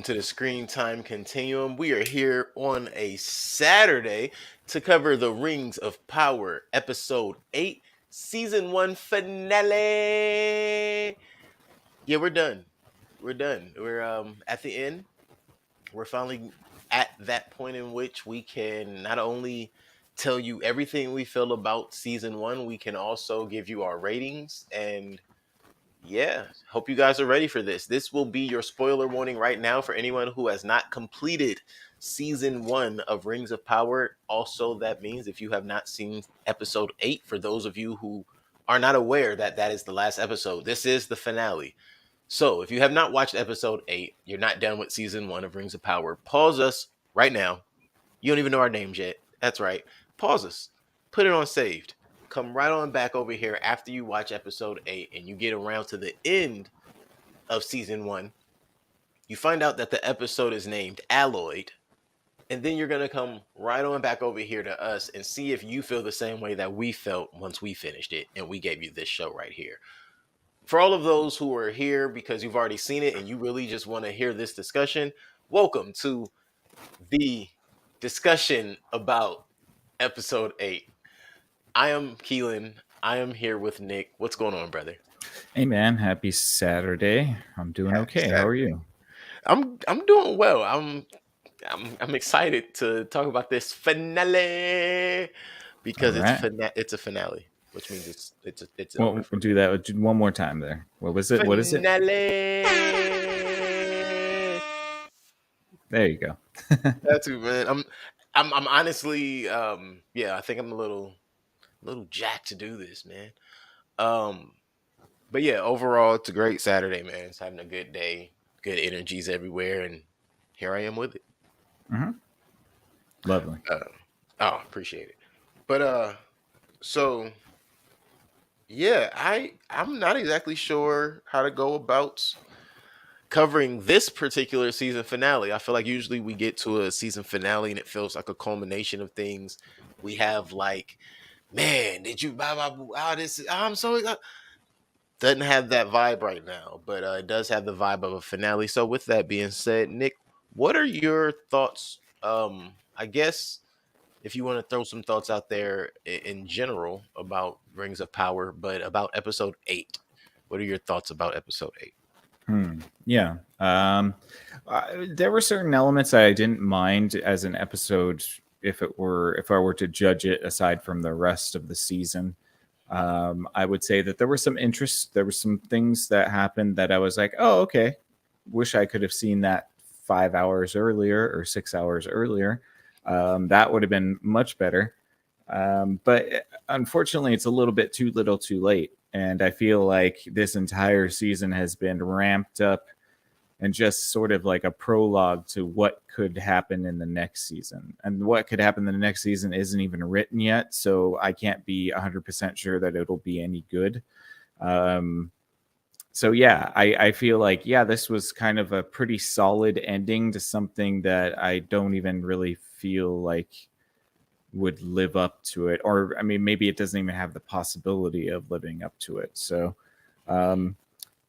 to the Screen Time Continuum. We are here on a Saturday to cover the Rings of Power, Episode 8, Season 1 finale. Yeah, we're done. We're done. We're at the end. We're finally at that point in which we can not only tell you everything we feel about Season 1, we can also give you our ratings and yeah, hope you guys are ready for this. This will be your spoiler warning right now for anyone who has not completed season 1 of Rings of Power. Also, that means if you have not seen episode 8, for those of you who are not aware that that is the last episode, this is the finale. So, if you have not watched episode 8, you're not done with season 1 of Rings of Power. Pause us right now. You don't even know our names yet. That's right. Pause us. Put it on saved. Come right on back over here after you watch episode 8 and you get around to the end of season 1. You find out that the episode is named Alloyed. And then you're going to come right on back over here to us and see if you feel the same way that we felt once we finished it and we gave you this show right here. For all of those who are here because you've already seen it and you really just want to hear this discussion, welcome to the discussion about episode 8. I am Keelan. I am here with Nick. What's going on, brother? Hey man, happy Saturday. I'm doing Happy okay. How are Saturday. you? I'm doing well. I'm excited to talk about this finale All because right. it's a finale, which means it's over Well, for we'll do that one more time there. What was it? What is it? finale. There you go. That's it, man. I'm honestly yeah, I think I'm a little jacked to do this, man. Um but yeah, overall it's a great Saturday, man. It's having a good day, good energies everywhere, and here I am with it. hmm Lovely. Uh, oh, appreciate it. But so yeah, I'm not exactly sure how to go about covering this particular season finale. I feel like usually we get to a season finale and it feels like a culmination of things. We have like, man, did you blah blah blah? I'm so doesn't have that vibe right now, but it does have the vibe of a finale. So with that being said, Nick, what are your thoughts? I guess if you want to throw some thoughts out there in general about Rings of Power, but about episode 8. What are your thoughts about episode 8? Yeah. There were certain elements that I didn't mind as an episode if I were to judge it aside from the rest of the season. I would say that there were some interest. There were some things that happened that I was like, oh, okay. Wish I could have seen that 5 hours earlier or 6 hours earlier. That would have been much better. But unfortunately, it's a little bit too little too late. And I feel like this entire season has been ramped up and just sort of like a prologue to what could happen in the next season. And what could happen in the next season isn't even written yet. So I can't be 100% sure that it'll be any good. So yeah, I feel like, yeah, this was kind of a pretty solid ending to something that I don't even really feel like would live up to it, or I mean maybe it doesn't even have the possibility of living up to it. So the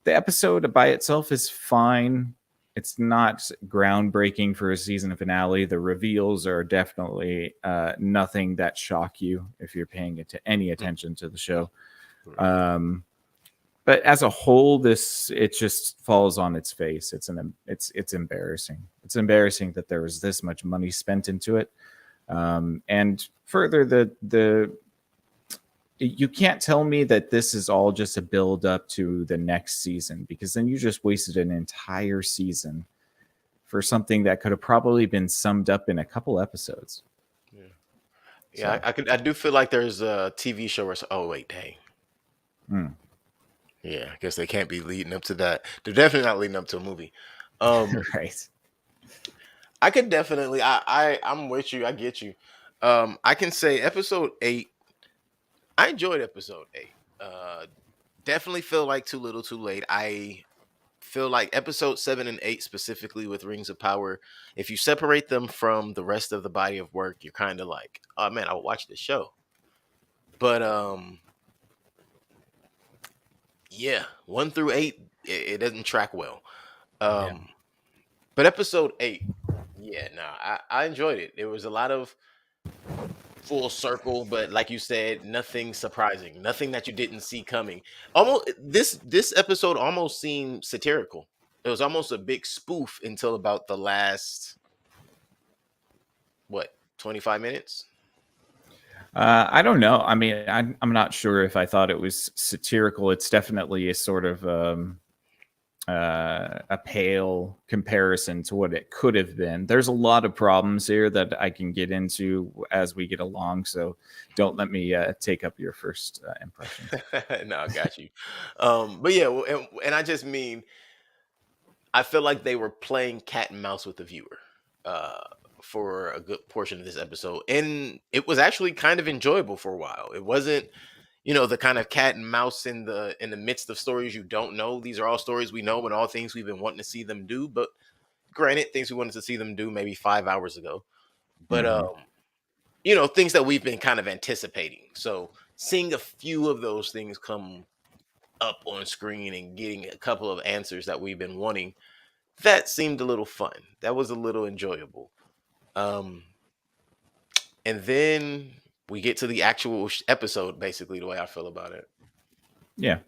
episode by itself is fine. It's not groundbreaking for a season finale. The reveals are definitely nothing that shock you if you're paying any attention to the show. But as a whole, it just falls on its face. It's embarrassing. It's embarrassing that there was this much money spent into it. And further, you can't tell me that this is all just a build up to the next season, because then you just wasted an entire season for something that could have probably been summed up in a couple episodes. Yeah, I do feel like there's a TV show or so. Oh wait, dang. Yeah, I guess they can't be leading up to that. They're definitely not leading up to a movie. Right. I could definitely. I'm with you. I get you. I can say episode 8. I enjoyed episode 8. Definitely feel like too little, too late. I feel like episode 7 and 8 specifically with Rings of Power. If you separate them from the rest of the body of work, you're kind of like, oh man, I'll watch the show. But yeah, 1 through 8, it doesn't track well. But episode 8, yeah, nah, I enjoyed it. There was a lot of full circle, but like you said, nothing surprising, nothing that you didn't see coming. Almost this episode almost seemed satirical. It was almost a big spoof until about the last what 25 minutes. I don't know. I mean, I'm not sure if I thought it was satirical. It's definitely a sort of a pale comparison to what it could have been. There's a lot of problems here that I can get into as we get along. So don't let me take up your first impressions. No, I got you. But yeah, well, and I just mean I feel like they were playing cat and mouse with the viewer uh, for a good portion of this episode, and it was actually kind of enjoyable for a while. It wasn't, the kind of cat and mouse in the midst of stories you don't know. These are all stories we know and all things we've been wanting to see them do. But granted, things we wanted to see them do maybe 5 hours ago. But Mm-hmm. things that we've been kind of anticipating. So seeing a few of those things come up on screen and getting a couple of answers that we've been wanting, that seemed a little fun. That was a little enjoyable. Um, and then we get to the actual episode, basically, the way I feel about it. Yeah.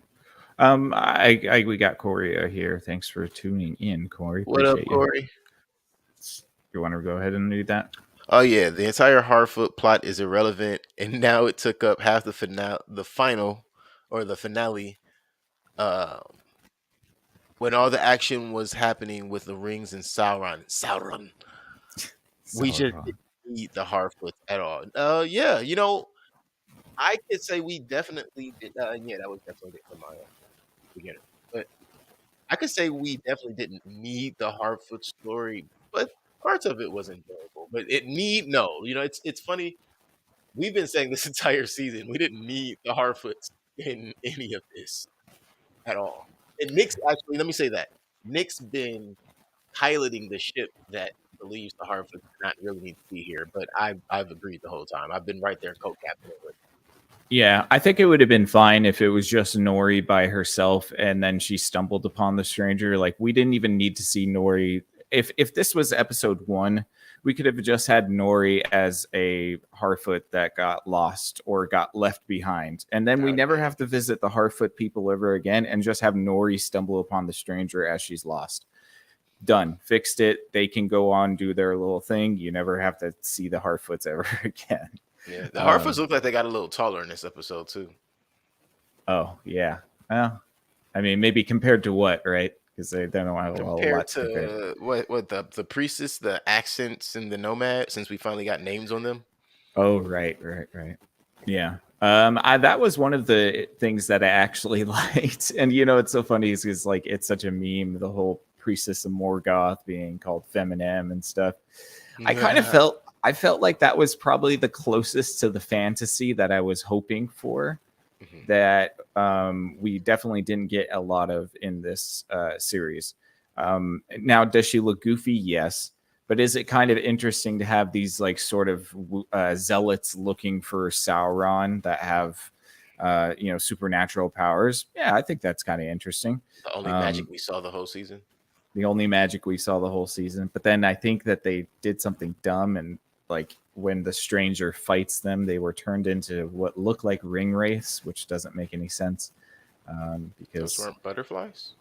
We got Corey here. Thanks for tuning in, Corey. What up, Appreciate you. Corey? You want to go ahead and do that? Oh yeah, the entire Harfoot plot is irrelevant, and now it took up half the final, or the finale, uh, when all the action was happening with the rings and Sauron. We just Sauron. didn't need the Harfoots at all. Yeah, I could say we definitely did. Yeah, that was definitely from my beginner. But I could say we definitely didn't need the Harfoot story, but parts of it was enjoyable. But it need no, it's funny. We've been saying this entire season we didn't need the Harfoots in any of this at all. And Nick's actually, let me say that Nick's been piloting the ship that believes the Harfoots do not really need to be here. But I've agreed the whole time. I've been right there, co-captain with. Yeah, I think it would have been fine if it was just Nori by herself and then she stumbled upon the stranger. Like we didn't even need to see Nori. If this was episode 1, we could have just had Nori as a Harfoot that got lost or got left behind. And then we never have to visit the Harfoot people ever again and just have Nori stumble upon the stranger as she's lost. Done. Fixed it. They can go on, do their little thing. You never have to see the Harfoots ever again. Yeah, the Harfoots look like they got a little taller in this episode too. Oh yeah. Well, I mean, maybe compared to what, right? Because they don't have a Compared lot to compare. to what the priestess, the accents, and the nomad, since we finally got names on them. Oh right. Yeah. That was one of the things that I actually liked, and it's so funny is like it's such a meme. The whole priestess of Morgoth being called Feminem and stuff. I felt like that was probably the closest to the fantasy that I was hoping for. That we definitely didn't get a lot of in this series. Now, does she look goofy? Yes. But is it kind of interesting to have these like sort of zealots looking for Sauron that have, supernatural powers? Yeah, I think that's kind of interesting. The only magic we saw the whole season. The only magic we saw the whole season. But then I think that they did something dumb, and like when the stranger fights them, they were turned into what look like ring wraiths, which doesn't make any sense. Because those weren't butterflies.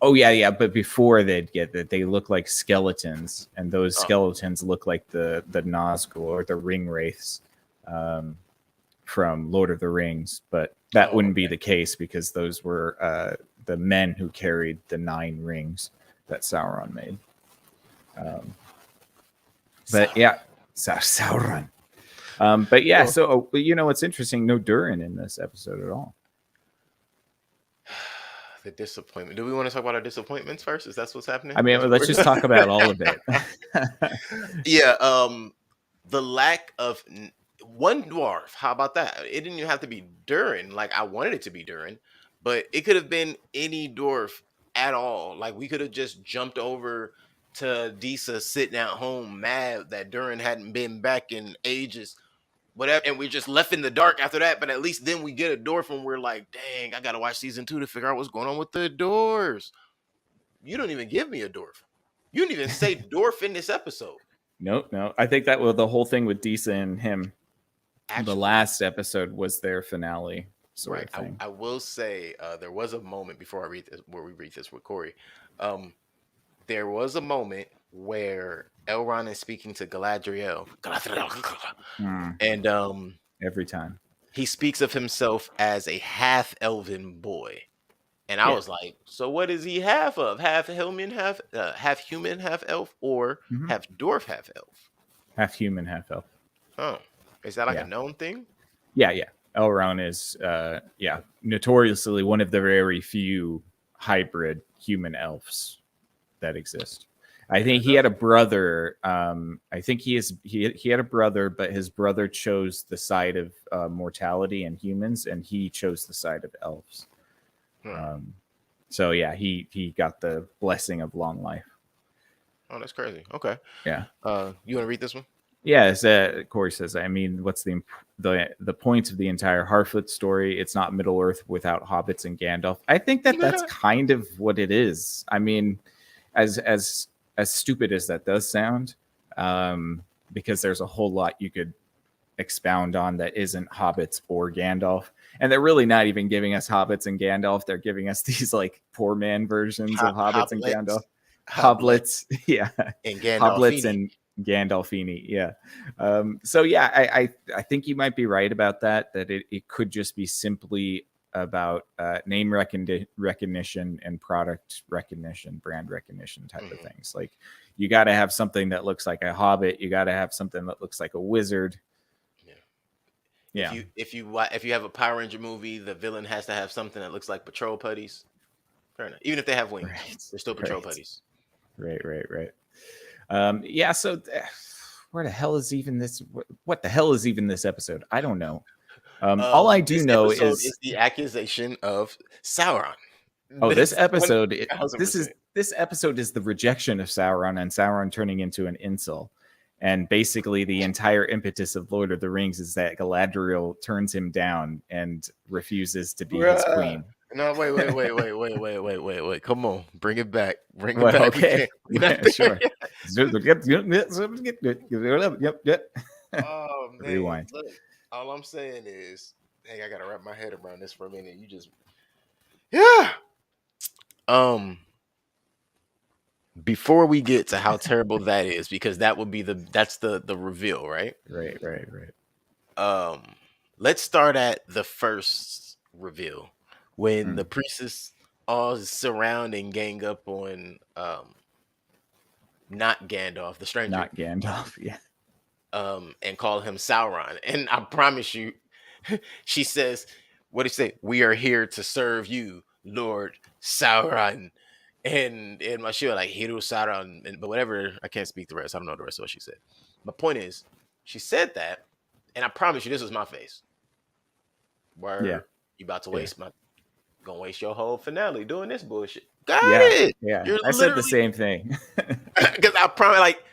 Oh yeah. But before they'd get that, they look like skeletons, and those skeletons look like the Nazgul or the ring wraiths from Lord of the Rings. But that wouldn't be the case because those were the men who carried the 9 rings that Sauron made. But yeah, Sauron. But yeah, so what's interesting? No Durin in this episode at all. The disappointment. Do we want to talk about our disappointments first? Is that what's happening? I mean, let's just talk about all of it. Yeah. The lack of one dwarf. How about that? It didn't even have to be Durin. Like I wanted it to be Durin, but it could have been any dwarf at all. Like we could have just jumped over to Disa sitting at home mad that Durin hadn't been back in ages. Whatever, and we just left in the dark after that. But at least then we get a dwarf, and we're like, dang, I gotta watch season 2 to figure out what's going on with the dwarves. You don't even give me a dwarf. You didn't even say Dorf in this episode. Nope, no. I think that was the whole thing with Disa and him. The Actually, last episode was their finale sort right. of thing. I will say there was a moment before I read this, where we read this with Corey. Um, there was a moment where Elrond is speaking to Galadriel, Hmm. and Every time. he speaks of himself as a half elven boy. And I Yeah. was like, so what is he half of? Half human, half elf, or Hmm. half dwarf, half elf? Half human, half elf. Oh, is that like a Yeah. known thing? Yeah, yeah. Elrond is, notoriously one of the very few hybrid human elves that exist. I Fair think he enough. had a brother. I think he had a brother, but his brother chose the side of mortality and humans, and he chose the side of elves. Hmm. Um, so yeah, he got the blessing of long life. Oh, that's crazy. Okay. Yeah. You want to read this one? Yeah, as Corey says, I mean, what's the point of the entire Harfoot story? It's not Middle Earth without hobbits and Gandalf. I think that that's kind of what it is. I mean, as stupid as that does sound, because there's a whole lot you could expound on that isn't hobbits or Gandalf, and they're really not even giving us hobbits and Gandalf. They're giving us these like poor man versions of hobbits and Gandalf. Hoblets, Hoblets, Hoblets, yeah, and hoblets Gandolfini. and Gandalfini, yeah. So yeah, I think you might be right about that. That it could just be simply about name recognition and product recognition, brand recognition type of Mhm. things. Like you got to have something that looks like a hobbit. You got to have something that looks like a wizard. Yeah. Yeah, If you have a Power Ranger movie, the villain has to have something that looks like patrol putties. Fair enough. Even if they have wings, right, they're still patrol right, putties. right. Yeah. So where the hell is even this? What the hell is even this episode? I don't know. All I do This know episode is is the accusation of Sauron. oh, this This one episode. thousand This is percent. this episode is the rejection of Sauron and Sauron turning into an incel. And basically, the entire impetus of Lord of the Rings is that Galadriel turns him down and refuses to be his Bruh. queen. No, wait. Come on. Bring it back. Bring it Well, back. We okay, can't. We're not there sure. yet. Yep. Oh man. Rewind. Look, all I'm saying is, hey, I gotta wrap my head around this for a minute. You just yeah. Um Before we get to how terrible that is, because that would be that's the reveal, right? Right. Um let's start at the first reveal when the Mm, priestess all surround and gang up on not Gandalf, the stranger, not Gandalf. Yeah. and call him Sauron. And I promise you, she says, what did she say? We are here to serve you, Lord Sauron. And my she was like Hiru Sauron, but whatever, I can't speak the rest. I don't know the rest of what she said. My point is, she said that, and I promise you, this was my face. Yeah. Where you about to Yeah. gonna waste your whole finale doing this bullshit. Got Yeah. it. Yeah. You're I said the literally same thing. because I promise, like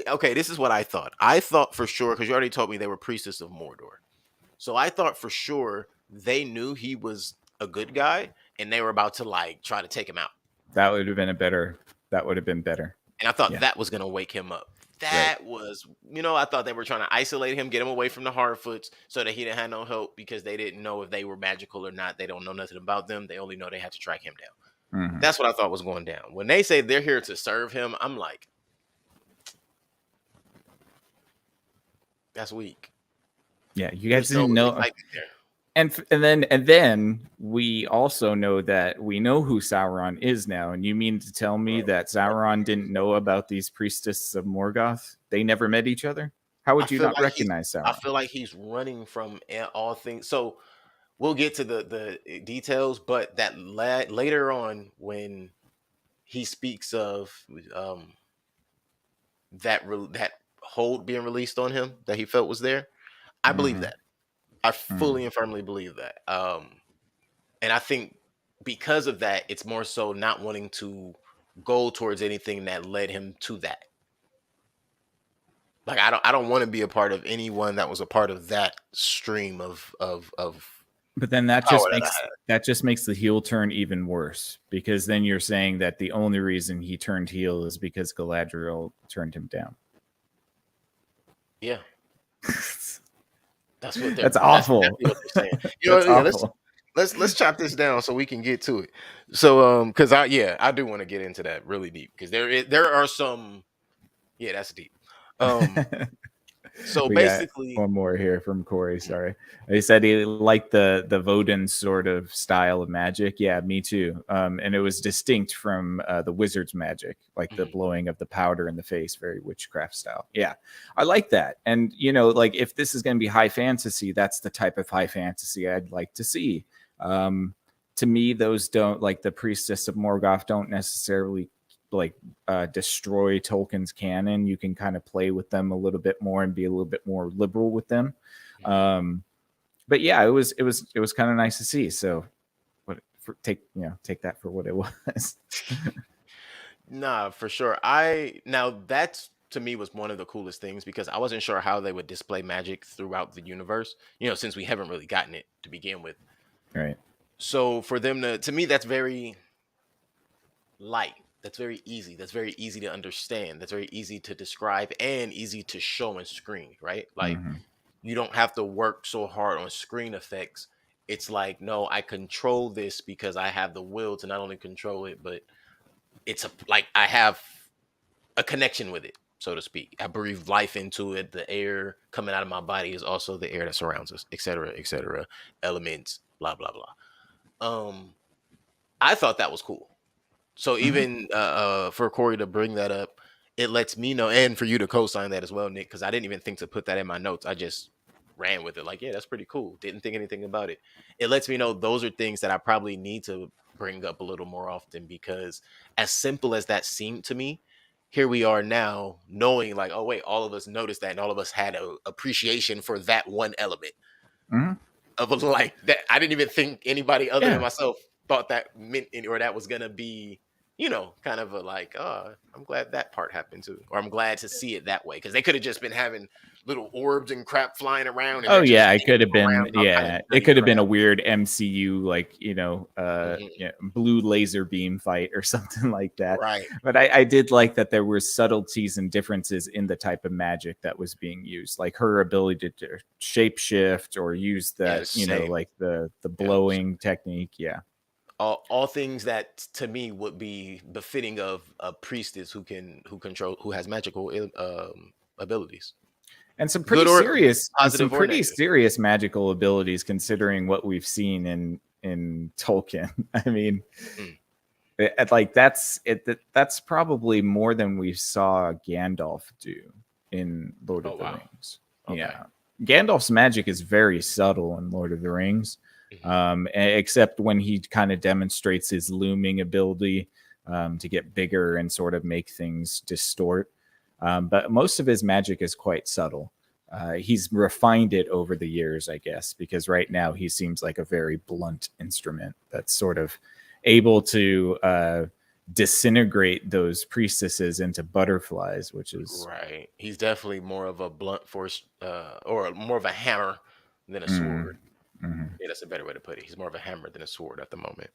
okay, this is what I thought. I thought for sure because you already told me they were priestess of Mordor. So I thought for sure they knew he was a good guy and they were about to like try to take him out. That would have been a better. That would have been better. And I thought Yeah. that was gonna wake him up. Right. That was, I thought they were trying to isolate him, get him away from the Hardfoots so that he didn't have no help because they didn't know if they were magical or not. They don't know nothing about them. They only know they have to track him down. Mhm. That's what I thought was going down. When they say they're here to serve him, I'm like, that's weak. Yeah. You There's guys no didn't know. excitement there. And then we also know that we know who Sauron is now. And you mean to tell me Bro, that Sauron didn't know about these priestesses of Morgoth? They never met each other. How I would you feel not like he's recognize I Sauron? feel like he's running from all things. So we'll get to the details, but that later on when he speaks of um that hold being released on him that he felt was there, I believe Hmm. that. I Hmm. fully and firmly believe that. And I think because of that, it's more so not wanting to go towards anything that led him to that. Like I don't want to be a part of anyone that was a part of that stream of But then that power just that I makes have. the heel turn even worse, because then you're saying that the only reason he turned heel is because Galadriel turned him down. Yeah, that's what they're. That's That's awful. exactly what they're saying. That's Yeah. Let's awful. let's chop this down so we can get to it. So because I do want to get into that really deep because there are some. Yeah, that's deep. Um, so We got basically, one more here from Corey. Sorry, he said he liked the Voden sort of style of magic. Yeah, me too. And it was distinct from the wizard's magic, like the Mhm. blowing of the powder in the face, very witchcraft style. Yeah, I like that. And like if this is going to be high fantasy, that's the type of high fantasy I'd like to see. Um, to me, those don't like the priestess of Morgoth don't necessarily like destroy Tolkien's canon. You can kind of play with them a little bit more and be a little bit more liberal with them. Um, but yeah, it was kind of nice to see. So take that for what it was. Nah, for sure. I now that's to me was one of the coolest things because I wasn't sure how they would display magic throughout the universe. Since we haven't really gotten it to begin with. Right. So for them to me, that's very light. That's very easy. That's very easy to understand. That's very easy to describe and easy to show and screen, right? Like Mm-hmm. you don't have to work so hard on screen effects. It's like, no, I control this because I have the will to not only control it, but like I have a connection with it, so to speak. I breathe life into it. The air coming out of my body is also the air that surrounds us, et cetera, elements, blah, blah, blah. I thought that was cool. So Mm-hmm. even for Corey to bring that up, it lets me know, and for you to co-sign that as well, Nick, because I didn't even think to put that in my notes. I just ran with it, like, yeah, that's pretty cool. Didn't think anything about it. It lets me know those are things that I probably need to bring up a little more often because, as simple as that seemed to me, here we are now knowing, like, oh wait, all of us noticed that, and all of us had a appreciation for that one element Mm-hmm. of like that. I didn't even think anybody other than Yeah. myself thought that meant or that was gonna be, kind of a like, oh, I'm glad that part happened too, or I'm glad to see it that way because they could have just been having little orbs and crap flying around and Oh they're just yeah, it could hanging have been. around all kind of Yeah, it dirty could have been crap. a weird MCU like Mhm. blue laser beam fight or something like that. Right. But I did like that there were subtleties and differences in the type of magic that was being used, like her ability to shape shift or use that Yes. Same. like the Yeah. blowing technique. Yeah, All things that to me would be befitting of a priestess who has magical abilities, and some good pretty or serious positive or negative. magical abilities considering what we've seen in Tolkien. I mean, Mm. like that's probably more than we saw Gandalf do in Lord Oh of the wow. Rings. Okay. Yeah, Gandalf's magic is very subtle in Lord of the Rings, Mhm. except when he kind of demonstrates his looming ability to get bigger and sort of make things distort. But most of his magic is quite subtle. He's refined it over the years, I guess, because right now he seems like a very blunt instrument that's sort of able to disintegrate those priestesses into butterflies, which is Right. He's definitely more of a blunt force, or more of a hammer than a mm, sword. mhm. Yeah, that's a better way to put it. He's more of a hammer than a sword at the moment.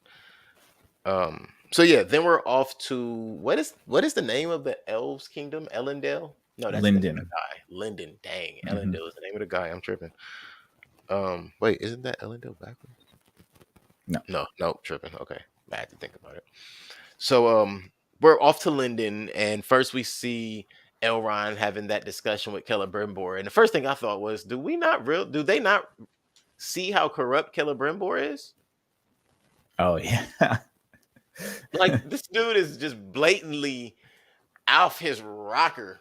So yeah, then we're off to what is the name of the elves kingdom? Ellendale? No, that's the name of the Linden. guy. Linden. Dang, Hmm. Ellendale is the name of the guy. I'm tripping. Wait, isn't that Ellendale backwards? No. No, no, tripping. Okay, I had to think about it. So we're off to Linden, and first we see Elrond having that discussion with Celebrimbor. And the first thing I thought was, do they not see how corrupt Celebrimbor is? Oh yeah. Like this dude is just blatantly off his rocker.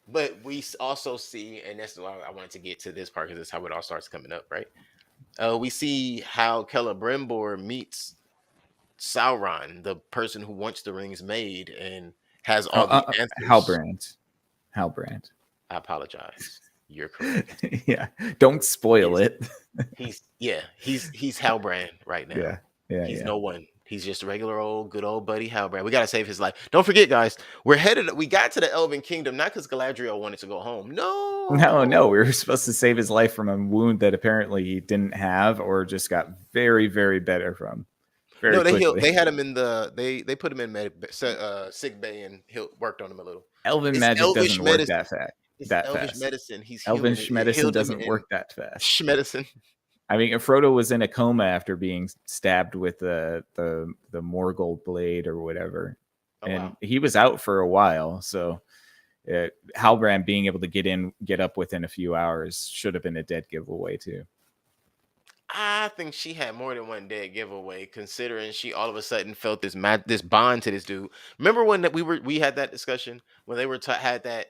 But also see, and that's why I wanted to get to this part because that's how it all starts coming up, right? We see how Celebrimbor meets Sauron, the person who wants the rings made and has Oh, all the answers. Halbrand. Halbrand. I apologize. You're correct. Yeah. Don't spoil Yes. it. He's Halbrand right now. Yeah. Yeah. He's Yeah. no one. He's just a regular old, good old buddy Halbrand. We gotta save his life. Don't forget, guys, we're headed. We got to the Elven Kingdom not because Galadriel wanted to go home. No, no, we No, were supposed to save his life from a wound that apparently he didn't have or just got very, very better from very no, they healed. quickly. They had him in the. They put him in sick bay and worked on him a little. Elven It's magic elvish doesn't work medicine. that It's elvish fast. medicine. He's human. Elvish It medicine healed him doesn't in work that fast. medicine. I mean, Frodo was in a coma after being stabbed with the Morgul blade or whatever, Oh and wow. he was out for a while. So Halbrand being able to get up within a few hours should have been a dead giveaway too. I think she had more than one dead giveaway, considering she all of a sudden felt this bond to this dude. Remember when that we had that discussion when they had that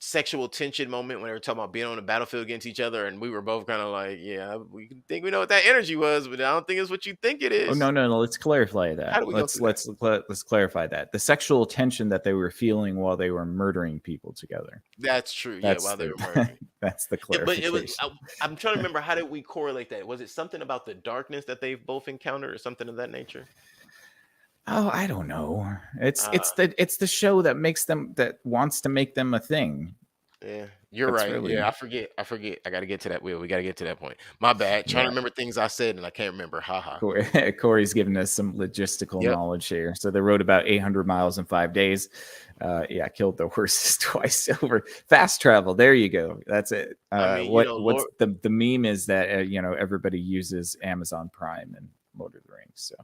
sexual tension moment when they were talking about being on the battlefield against each other, and we were both kind of like, yeah, we think we know what that energy was, but I don't think it's what you think it Oh no, is. no, no. Let's clarify How that. do we go Let's through that? let's clarify that. The sexual tension that they were feeling while they were murdering people together. That's true. Yeah, That's while they the were murdering. that's the But it was. clarification. I'm trying to remember how did we correlate that? Was it something about the darkness that they've both encountered, or something of that nature? Oh, I don't know. Uh, It's the show that makes them that wants to make them a thing. Yeah, you're That's right. Yeah, really I forget. I got to get to that wheel. We got to get to that point. My bad. Trying to yeah. remember things I said and I can't remember. Haha. Corey's giving us some logistical Yep. knowledge here. So they rode about 800 miles in 5 days. Yeah, killed the horses twice over. Fast travel. There you go. That's it. I mean, What's Lord. the meme is that everybody uses Amazon Prime and Lord of the Rings, so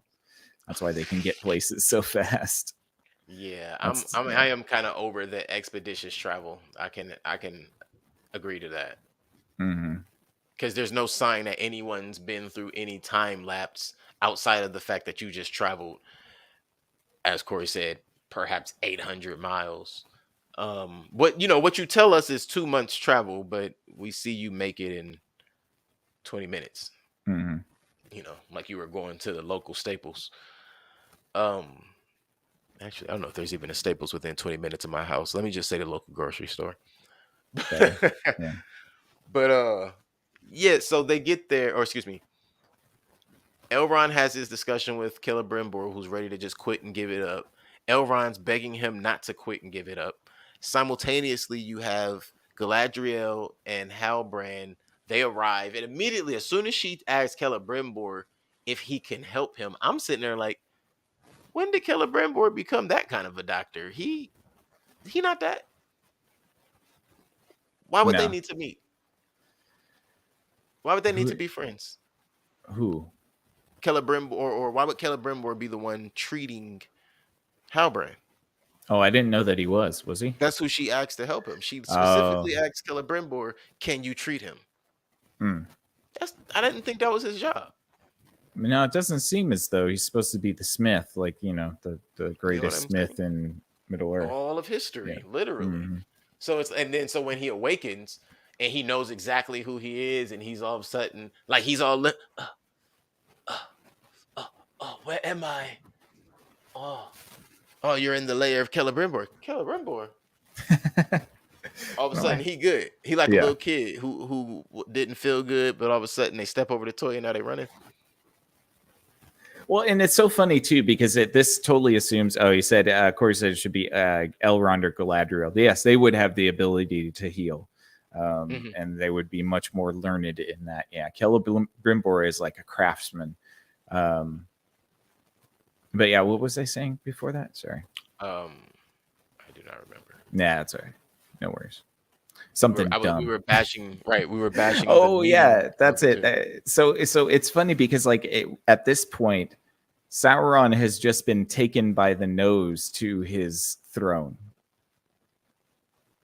that's why they can get places so fast. Yeah, That's I yeah. am kind of over the expeditious travel. I can agree to that Hmm. because there's no sign that anyone's been through any time lapse outside of the fact that you just traveled, as Corey said, perhaps 800 miles. What you tell us is 2 months travel, but we see you make it in 20 minutes. Hmm. Like you were going to the local Staples. Um, Actually, I don't know if there's even a Staples within 20 minutes of my house. Let me just say the local grocery store. Better. Yeah. But yeah, so they get there, or excuse me, Elrond has his discussion with Celebrimbor, who's ready to just quit and give it up. Elrond's begging him not to quit and give it up. Simultaneously, you have Galadriel and Halbrand. They arrive, and immediately, as soon as she asks Celebrimbor if he can help him, I'm sitting there like, when did Celebrimbor become that kind of a doctor? He not that. Why would they No. need to meet? Why would they need Who? to be friends? Who? Celebrimbor, or why would Celebrimbor be the one treating Halbrand? Oh, I didn't know that he was. Was he? That's who she asked to help him. She Oh. specifically asked Celebrimbor, "Can you treat him?" Hmm. I didn't think that was his job. No, it doesn't seem as though he's supposed to be the smith, like the You know what greatest I'm saying? smith in Middle Earth. All of Yeah. history, literally. Hmm. So when he awakens and he knows exactly who he is, and he's all of a sudden like he's all uh, uh, oh, where am I? Oh, oh, you're in the lair of Celebrimbor. Celebrimbor. All of a sudden, Right. he good. He like a Yeah. little kid who didn't feel good, but all of a sudden they step over the toy and now they running. Well, and it's so funny too because this totally assumes. Oh, he said Corey said it should be Elrond or Galadriel. Yes, they would have the ability to heal, Hmm. and they would be much more learned in that. Yeah, Celebrimbor is like a craftsman. Um, but yeah, what was I saying before that? Sorry. Um, I do not remember. Nah, that's all right. No worries. Something We dumb. were bashing, right? We were bashing the Oh meaning yeah, of that's the it. two. So it's funny because like at this point, Sauron has just been taken by the nose to his throne.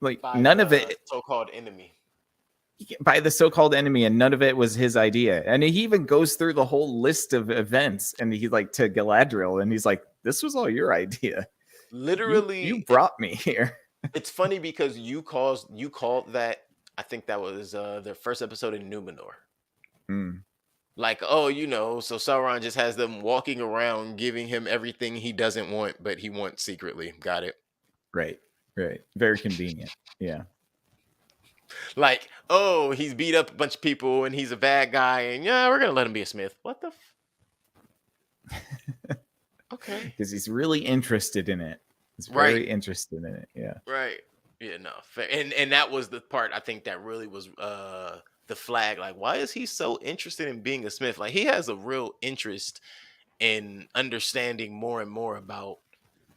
Like By none of the it so-called enemy. by the so-called enemy, and none of it was his idea. And he even goes through the whole list of events, and he's like to Galadriel, and he's like, "This was all your idea. You Literally, brought me here." it's funny because you called that. I think that was their first episode in Numenor. Mm, Like, oh, so Sauron just has them walking around giving him everything he doesn't want, but he wants secretly. Got it. right, right. Very convenient. Yeah. Like, oh, he's beat up a bunch of people and he's a bad guy, and yeah, we're gonna let him be a smith. What the? Okay. because he's really interested in it. He's Right. very interested in it. Yeah. Right. Yeah, no. And that was the part I think that really was the flag. Like, why is he so interested in being a smith? Like, he has a real interest in understanding more and more about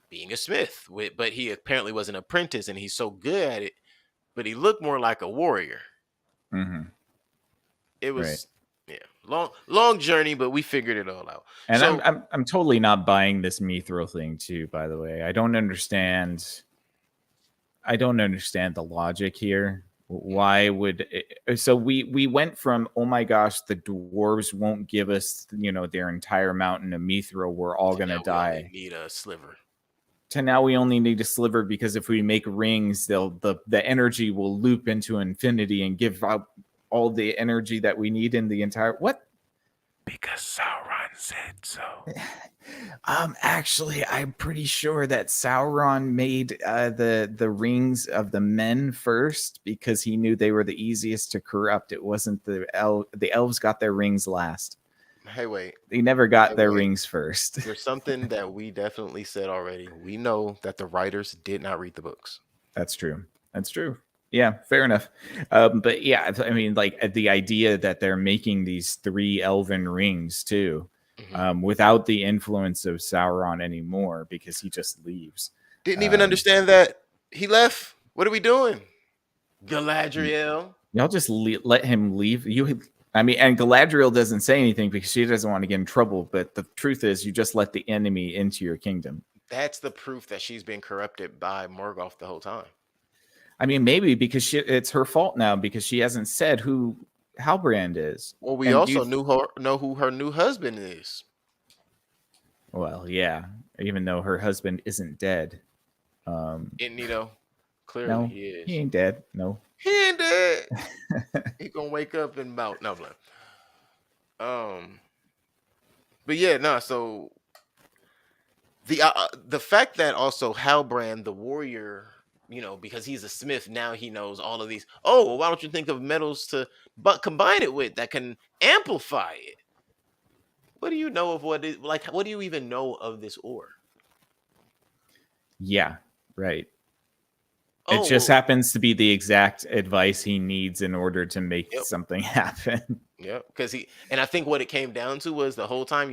being a smith. But he apparently was an apprentice, and he's so good at it. But he looked more like a warrior. Hmm. It Right. was, yeah, long journey, but we figured it all out. And I'm So I'm I'm totally not buying this mithril thing too. By the way, I don't understand. I don't understand the logic here. Why would so we went from, oh my gosh, the dwarves won't give us, their entire mountain of mithril, we're all to gonna now we only die, need a sliver. to now we only need a sliver, because if we make rings, the energy will loop into infinity and give out all the energy that we need in the entire what. Because Sauron said so. Actually, I'm pretty sure that Sauron made the rings of the men first, because he knew they were the easiest to corrupt. It wasn't the elves got their rings last. Hey, wait. They never Hey, got their wait. rings first. There's something that we definitely said already. We know that the writers did not read the books. That's true. That's true. Yeah, fair enough. But yeah, I mean, like the idea that they're making these three elven rings too, Hmm. without the influence of Sauron anymore, because he just leaves. Didn't even Um, understand that he left. What are we doing? y- Galadriel. y'all just let him leave. I mean, and Galadriel doesn't say anything because she doesn't want to get in trouble. But the truth is, you just let the enemy into your kingdom. That's the proof that she's been corrupted by Morgoth the whole time. I mean, maybe because it's her fault now, because she hasn't said who Halbrand is. Well, we And do you also know who her new husband is. Well, yeah, even though her husband isn't dead. And clearly No, he he is. ain't dead. No. He ain't dead. He gonna wake up in about no blame. Um, but yeah, no. So the fact that also Halbrand, the warrior, because he's a smith, now he knows all of these. Oh, well, why don't you think of metals to but combine it with that can amplify it? What do you know of what is like? What do you even know of this ore? Yeah, right. It Oh, just well, happens to be the exact advice he needs in order to make yep, something happen. yep. Because and I think what it came down to was the whole time,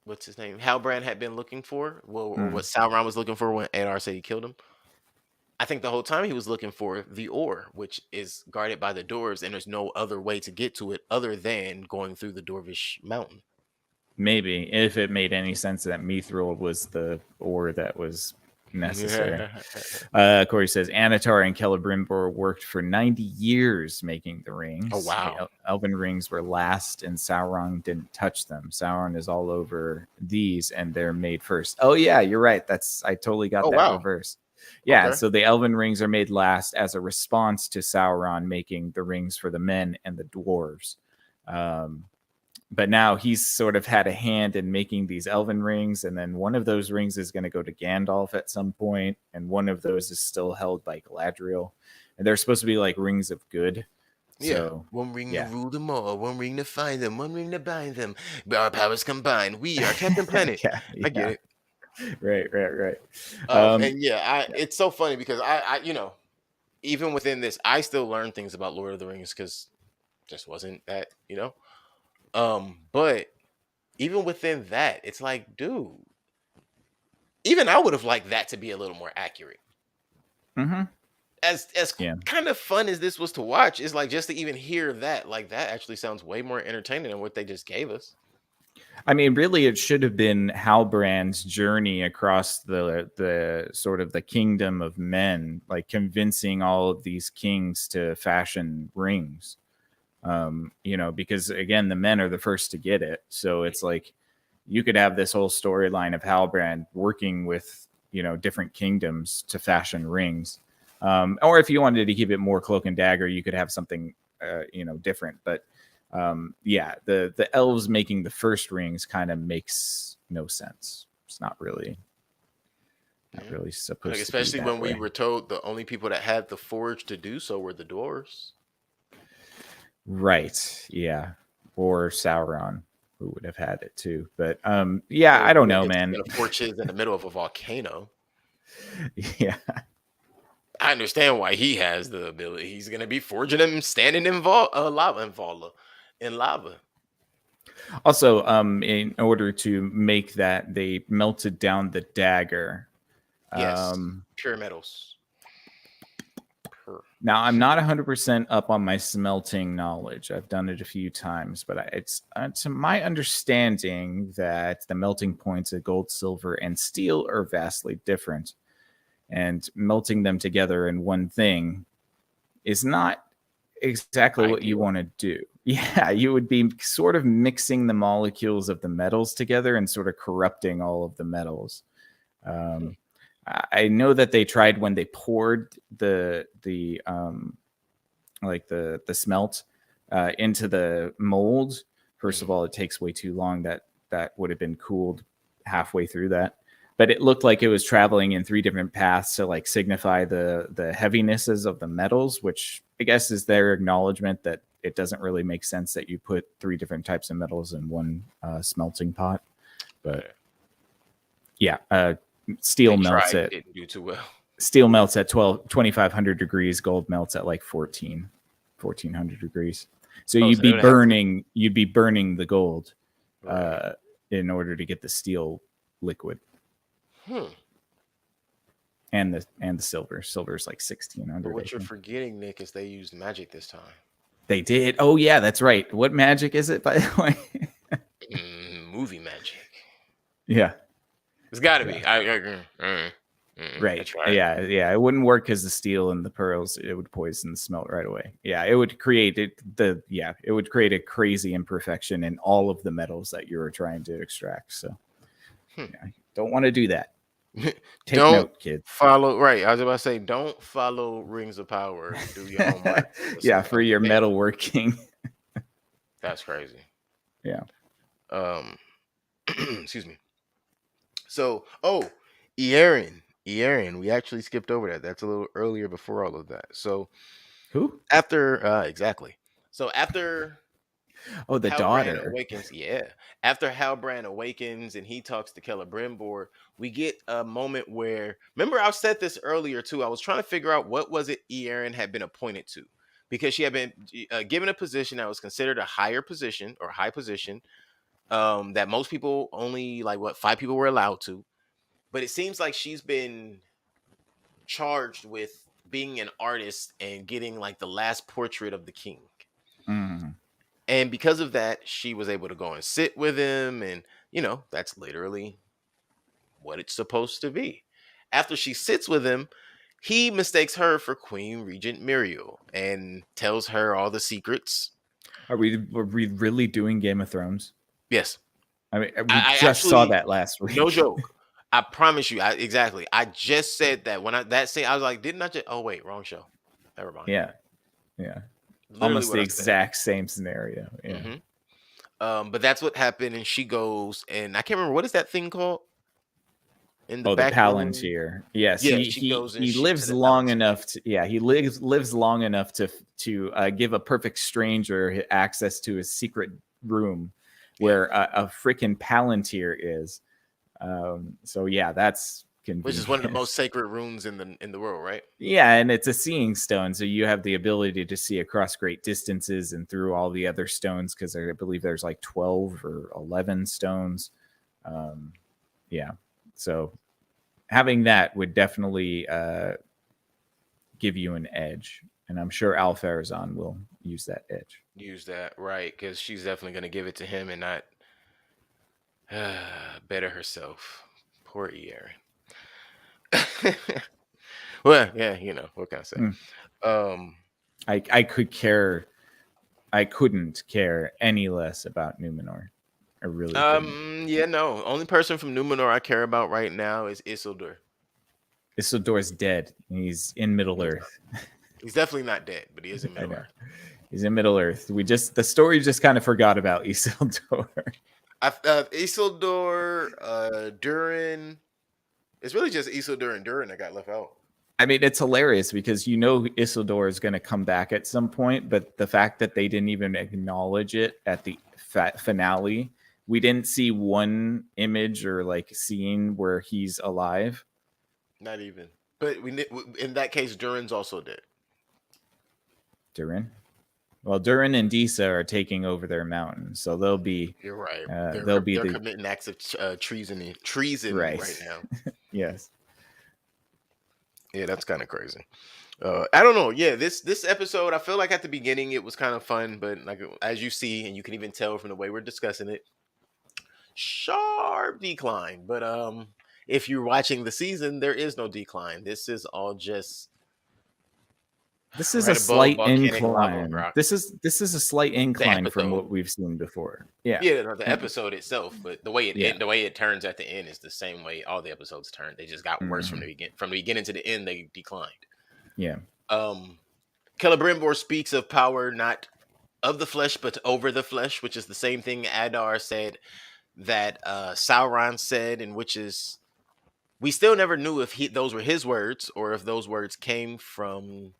what's his name? Halbrand had been looking for, well, or what Mm, Sauron was looking for when Adar said he killed him. I think the whole time he was looking for the ore, which is guarded by the dwarves, and there's no other way to get to it other than going through the Dwarvish mountain. maybe, if it made any sense that mithril was the ore that was necessary. Yeah. Corey says Anatar and Celebrimbor worked for 90 years making the Oh rings. The wow. Elven rings were last, and Sauron didn't touch them. Sauron is all over these, and they're made first. Oh yeah, you're right. I totally got Oh that wow. reverse. Yeah, Okay. so the Elven rings are made last as a response to Sauron making the rings for the men and the dwarves. Um, but now he's sort of had a hand in making these elven rings, and then one of those rings is going to go to Gandalf at some point, and one of those is still held by Galadriel, and they're supposed to be like rings of good. Yeah. So One ring to yeah. rule them all, one ring to find them, one ring to bind them. But our powers combined, we are Captain Planet. Yeah, I get yeah, it. right. um And yeah, yeah. it's so funny because even within this, I still learn things about Lord of the Rings because just wasn't that. But even within that, it's like, dude, even I would have liked that to be a little more accurate. Hmm. As Yeah, kind of fun as this was to watch, it's like just to even hear that, like that actually sounds way more entertaining than what they just gave us. I mean, really, it should have been Halbrand's journey across the sort of the kingdom of men, like convincing all of these kings to fashion rings. Because again, the men are the first to get it. So it's like you could have this whole storyline of Halbrand working with, different kingdoms to fashion rings. Or if you wanted to keep it more cloak and dagger, you could have something, different. But yeah, the elves making the first rings kind of makes no sense. It's not Yeah. really Like supposed to be especially that when we way. were told the only people that had the forge to do so were the dwarves. Right. Yeah. or Sauron, who would have had it too. But yeah, Well, I don't yeah, know, because he's man. gonna forge his in the middle of a volcano. Yeah. I understand why he has the ability. He's gonna be forging him standing in lava in lava. Also, in order to make that, they melted down the dagger. Yes, Um, pure metals. Pure. Now, I'm not 100% up on my smelting knowledge. I've done it a few times, but it's to my understanding that the melting points of gold, silver, and steel are vastly different. And melting them together in one thing is not exactly what you Ideal. want to do. Yeah, you would be sort of mixing the molecules of the metals together and sort of corrupting all of the metals. Hmm. I know that they tried when they poured the like the smelt into the mold. First of Mhm. all, it takes way too long. That would have been cooled halfway through that. But it looked like it was traveling in three different paths to like signify the heavinesses of the metals, which I guess is their acknowledgement that it doesn't really make sense that you put three different types of metals in one smelting pot. But Yeah. yeah, They tried, didn't do too well. steel melts at 2,500 degrees. Gold melts at like 1,400 degrees. So Oh, so they would have to. you'd be burning the gold Right. uh, in order to get the steel liquid Hmm. and the silver. Silver is like But 1,600, I what you're think. forgetting, Nick, is they used magic this time. They did. Oh yeah, that's right. What magic is it, by the way? Movie magic. Yeah, It's got to yeah. be. I Right. tried. Yeah, yeah. It wouldn't work because the steel and the pearls, it would poison the smelt right away. Yeah, it would create it would create a crazy imperfection in all of the metals that you were trying to extract. So Hmm. yeah, don't want to do that. Take Don't note, kids. follow. Right. I was about to say, don't follow Rings of Power. Do your homework. Yeah, Listen, for your understand. metalworking. That's crazy. Yeah. Um, excuse me. So, oh, Erin, we actually skipped over that. That's a little earlier before all of that. So Who? after, exactly. So after Oh, the Halbrand daughter. awakens, yeah. After Halbrand awakens and he talks to Celebrimbor, we get a moment where, remember, I said this earlier too. I was trying to figure out what was it Erin had been appointed to, because she had been given a position that was considered a higher position or high position, that most people only like what 5 people were allowed to. But it seems like she's been charged with being an artist and getting like the last portrait of the king. Mm. And because of that, she was able to go and sit with him. And, that's literally what it's supposed to be. After she sits with him, he mistakes her for Queen Regent Muriel and tells her all the secrets. Are we really doing Game of Thrones? Yes. I mean, we I just saw actually, that last no week. joke. I promise you. Exactly. I just said that when that scene, I was like, didn't I just, oh, wait, wrong show. Never mind. Yeah. Yeah. Literally Almost what the I said. exact same scenario. Yeah. But that's what happened, and she goes, and I can't remember what is that thing called in the Oh, the back room. Palantir. Yes, Yeah, she goes and he shoots lives in the long Palantir. enough to he lives long enough to give a perfect stranger access to his secret room Yeah, where a freaking Palantir is. So yeah, that's which is one of the convenient. most sacred runes in the world, right? Yeah, and it's a seeing stone, so you have the ability to see across great distances and through all the other stones because I believe there's like 12 or 11 stones. Um, yeah, so having that would definitely give you an edge, and I'm sure Alfarazon will use that edge. Use that right because she's definitely gonna give it to him and not better herself. Poor Erin. Well, yeah, what can I say? Mm. Um, I couldn't care any less about Numenor. I really couldn't. yeah, no. Only person from Numenor I care about right now is Isildur. Isildur's dead. He's in Middle No, he's not. Earth. He's definitely not dead, but he is in I Middle know. Earth. He's in Middle Earth. The story just kind of forgot about Isildur. Isildur, Durin. It's really just Isildur and Durin that got left out. I mean, it's hilarious because Isildur is going to come back at some point, but the fact that they didn't even acknowledge it finale, we didn't see one image or like scene where he's alive. Not even. But in that case, Durin's also dead. Durin. Well, Durin and Disa are taking over their mountain, so You're right. they'll be They're the committing acts of treason right right. now. Yes. Yeah, that's kind of crazy. I don't know. Yeah, this episode, I feel like at the beginning it was kind of fun, but like as you see, and you can even tell from the way we're discussing it, sharp decline. But if you're watching the season, there is no decline. This is all just This is a right above slight volcanic lava incline. rock. This is a slight The incline from episode, what we've seen before. Yeah. yeah, no, the episode itself, but Yeah. the way it turns at the end is the same way all the episodes turn. They just got worse Mhm. from the beginning to the end. They declined. Yeah. Um, Celebrimbor speaks of power not of the flesh, but over the flesh, which is the same thing Adar said that Sauron said, and which is we still never knew if those were his words or if those words came from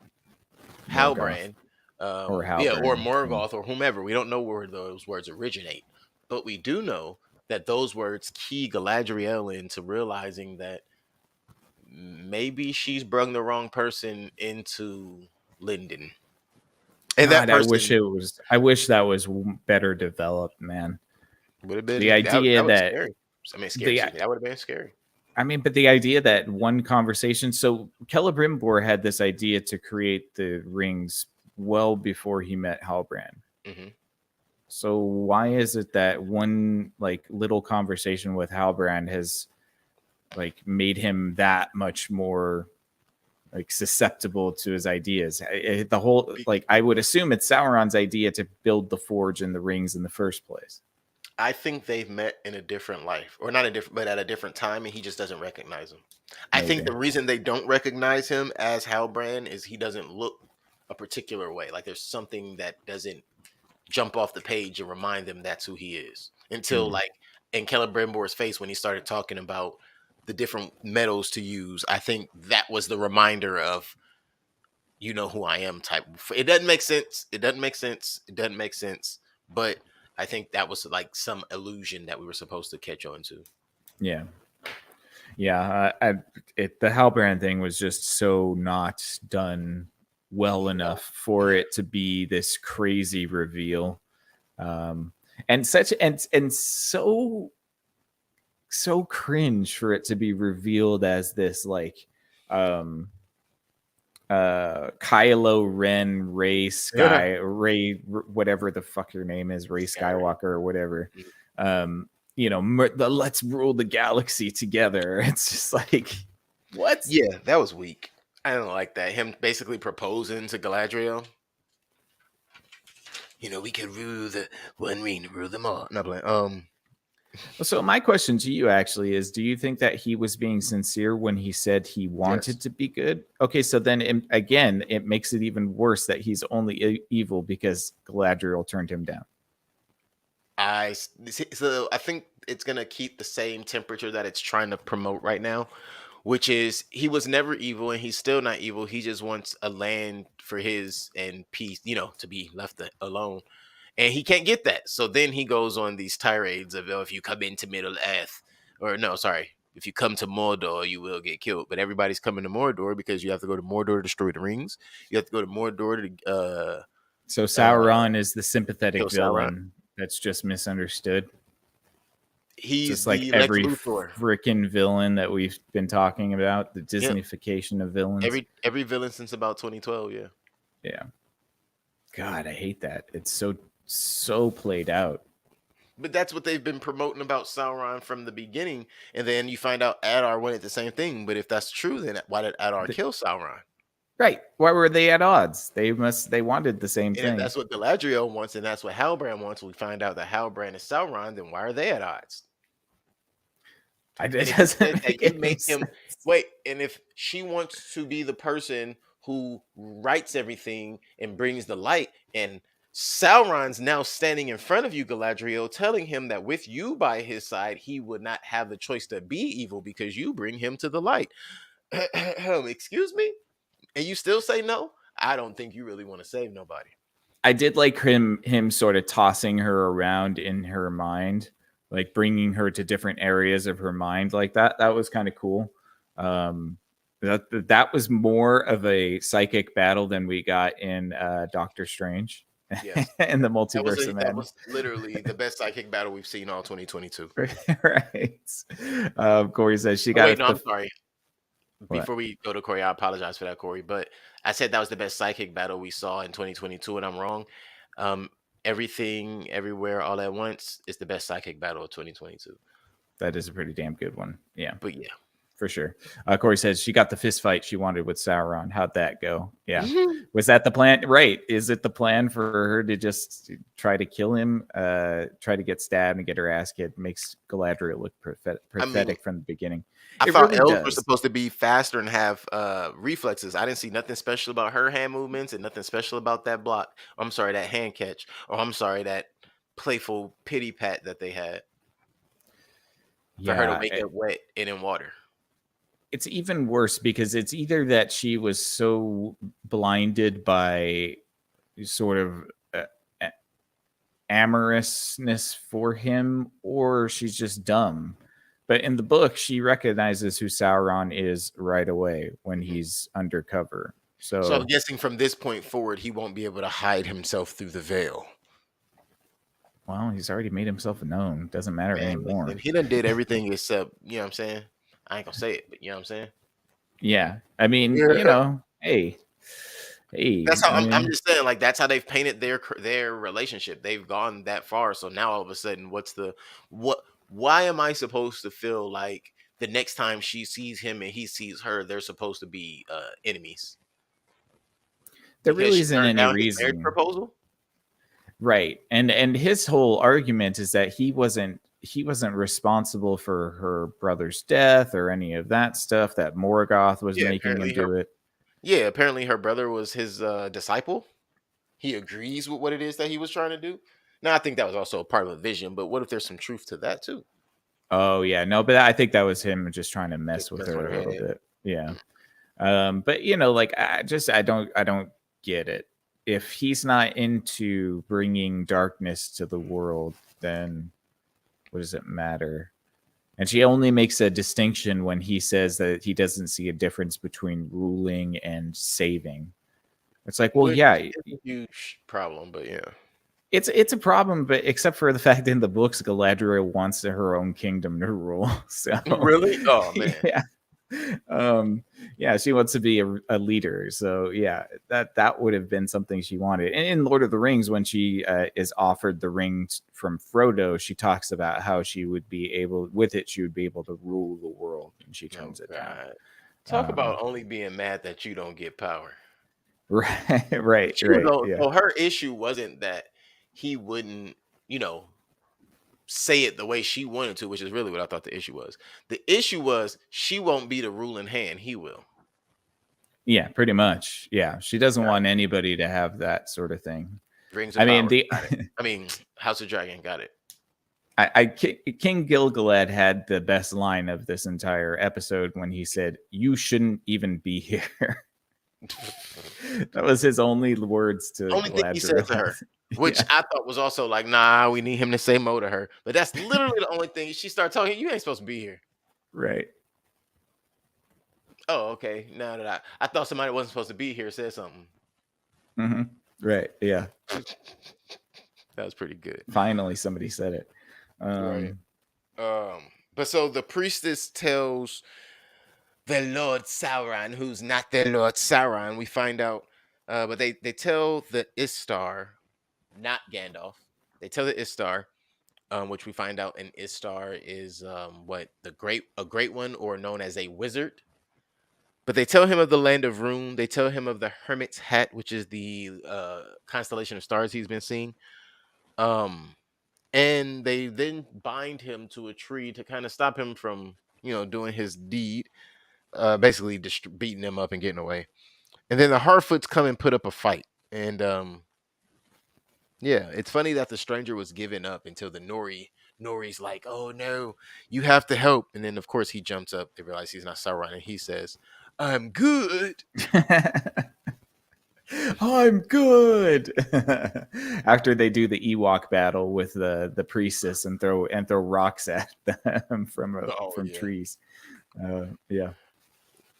Morgoth Halbrand, or yeah, or Halbrand. Yeah. Morgoth or whomever. We don't know where those words originate, but we do know that those words key Galadriel into realizing that maybe she's brung the wrong person into Linden, and that God, I wish person it was. I wish that was better developed, man. would have The been idea that was that scary. I mean, scary. the Excuse me. That would have been scary. I mean, but the idea that one conversation. So Celebrimbor had this idea to create the rings well before he met Halbrand. Hmm. So why is it that one like little conversation with Halbrand has like made him that much more like susceptible to his ideas? The whole like I would assume it's Sauron's idea to build the forge and the rings in the first place. I think they've met in a different life, or not a different, but at a different time, and he just doesn't recognize him. I think Maybe. the reason they don't recognize him as Halbrand is he doesn't look a particular way. Like there's something that doesn't jump off the page and remind them that's who he is. Until Hmm. like in Celebrimbor's face when he started talking about the different metals to use, I think that was the reminder of you know who I am type. It doesn't make sense. It doesn't make sense. It doesn't make sense. But I think that was like some illusion that we were supposed to catch on to. Yeah. Yeah. The Halbrand thing was just so not done well No. enough for Yeah. it to be this crazy reveal. And such and so cringe for it to be revealed as this like um Kylo Ren, Yeah. Ray whatever the fuck your name is, Ray Scary. Skywalker or whatever. Mm. The let's rule the galaxy together. It's just like what? Yeah, that was weak. I don't like that. Him basically proposing to Galadriel. You know, we could rule the one ring, rule them all. Not playing. So my question to you actually is, do you think that he was being sincere when he said he Yes. wanted to be good? Okay, so then again, it makes it even worse that he's only evil because Galadriel turned him down. So I think it's gonna keep the same temperature that it's trying to promote right now, which is he was never evil and he's still not evil. He just wants a land for his and peace, to be left alone. And he can't get that. So then he goes on these tirades of, oh, if you come into Middle Earth, or no, sorry, if you come to Mordor, you will get killed. But everybody's coming to Mordor because you have to go to Mordor to destroy the rings. You have to go to Mordor to So uh, Sauron is the kill sympathetic Sauron. villain that's just misunderstood. He's Just like the Lex every Luthor. freaking villain that we've been talking about, the Yeah, Disneyfication of villains. every villain since about 2012. Yeah. Yeah. God, I hate that. It's so played out. But that's what they've been promoting about Sauron from the beginning, and then you find out Adar wanted the same thing. But if that's true, then why did Adar kill Sauron? Right. Why were they at odds? They wanted the same And if thing. that's what Galadriel wants, and that's what Halbrand wants, we find out that Halbrand is Sauron. Then why are they at odds? And It if he said doesn't that make you any make him sense. wait, and if she wants to be the person who writes everything and brings the light, and Sauron's now standing in front of you, Galadriel, telling him that with you by his side, he would not have the choice to be evil because you bring him to the light. Excuse me? And you still say no? I don't think you really want to save nobody. I did like him sort of tossing her around in her mind, like bringing her to different areas of her mind like that. That was kind of cool. Um, that was more of a psychic battle than we got in Doctor Strange Yes. in the Multiverse of That Madness. was literally the best psychic battle we've seen all 2022. Right. Corey says she Oh got wait, a, no, the I'm sorry. what? Before we go to Corey, I apologize for that, Corey. But I said that was the best psychic battle we saw in 2022, and I'm wrong. Um, Everything, everywhere, all at once is the best psychic battle of 2022. That is a pretty damn good one. Yeah, But yeah, for sure. Corey says she got the fist fight she wanted with Sauron. How'd that go? Yeah. Mhm. Was that the plan? Right. Is it the plan for her to just try to kill him, try to get stabbed and get her ass kicked? Makes Galadriel look I mean, pathetic from the beginning. I It thought really elves were does. supposed to be faster and have reflexes. I didn't see nothing special about her hand movements and nothing special about that block. I'm sorry, that hand catch. Or I'm sorry, that playful pity pat that they had for her to Yeah. wake up wet and in water. It's even worse because it's either that she was so blinded by sort of amorousness for him, or she's just dumb. But in the book, she recognizes who Sauron is right away when Mhm. he's undercover. So I'm So, guessing from this point forward, he won't be able to hide himself through the veil. well, he's already made himself known. Doesn't matter Man, listen, anymore. he done did everything except, you know what I'm saying? I ain't gonna say it, but you know what I'm saying? Yeah, I mean, Yeah. hey, hey, That's how I I'm mean, just saying, like that's how they've painted their relationship. They've gone that far. So now all of a sudden, what why am I supposed to feel like the next time she sees him and he sees her, they're supposed to be enemies? there Because really she isn't turned any down his marriage reason. proposal? Right. And his whole argument is that he wasn't responsible for her brother's death or any of that stuff, that Morgoth was Yeah, making him do it. apparently her brother was his disciple. He agrees with what it is that he was trying to do. Now I think that was also a part of a vision, but what if there's some truth to that too? Oh yeah, no, but I think that was him just trying to Just mess with messing with her her a little head. bit. Yeah. But like I don't get it. If he's not into bringing darkness to the world, then what does it matter? And she only makes a distinction when he says that he doesn't see a difference between ruling and saving. It's like, well, Which yeah, is a huge problem, but yeah. it's a problem, but except for the fact in the books, Galadriel wants her own kingdom to rule. So, Really? Oh man. yeah, yeah, she wants to be a leader. So, yeah, that would have been something she wanted. And in Lord of the Rings, when she is offered the ring from Frodo, she talks about how she would be able, with it, she would be able to rule the world, and she Oh turns it down. God. Talk Um, about only being mad that you don't get power. right, right, She was right, on, yeah. so her issue wasn't that he wouldn't, you know, say it the way she wanted to, which is really what I thought the issue was. The issue was she won't be the ruling hand, he will. Yeah, pretty much. Yeah, she doesn't want anybody to have that sort of thing. Rings of I mean, power. the Got it. I mean, House of Dragon, got it. King Gilgalad had the best line of this entire episode when he said, "You shouldn't even be here." That was his only words to Only thing he said to Galadriel. her, which Yeah, I thought was also like, nah, we need him to say mo to her. But that's literally the only thing. She started talking, you ain't supposed to be here. right. Oh, okay. Now that I thought somebody wasn't supposed to be here said something. Hmm. Right. Yeah. That was pretty good. Finally, somebody said it. Right. Um, But so the priestess tells the Lord Sauron, who's not the Lord Sauron, we find out. But they tell the Istar, not Gandalf. They tell the Istar, which we find out an Istar is what a great one, or known as a wizard. But they tell him of the land of Rune. They tell him of the Hermit's Hat, which is the constellation of stars he's been seeing. Um, and they then bind him to a tree to kind of stop him from, doing his deed, basically beating him up and getting away. And then the Harfoots come and put up a fight. And yeah, it's funny that the stranger was given up until the Nori's like, "Oh no, you have to help." And then of course he jumps up. They realize he's not Sauron, and he says, "I'm good." I'm good. After they do the Ewok battle with the priestess and throw rocks at them Oh from yeah. trees. Yeah.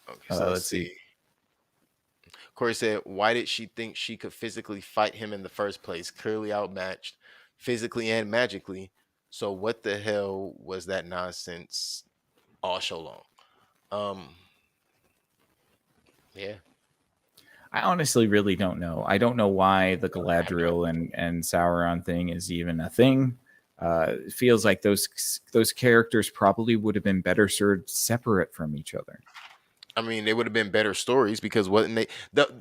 Okay, so let's Let's see. see. Corey said, "Why did she think she could physically fight him in the first place? Clearly outmatched, physically and magically. So what the hell was that nonsense all show long?" Um, yeah, I honestly really don't know. I don't know why the I have no Galadriel idea. and Sauron thing is even a thing. It feels like those characters probably would have been better served separate from each other. I mean, they would have been better stories because wasn't they?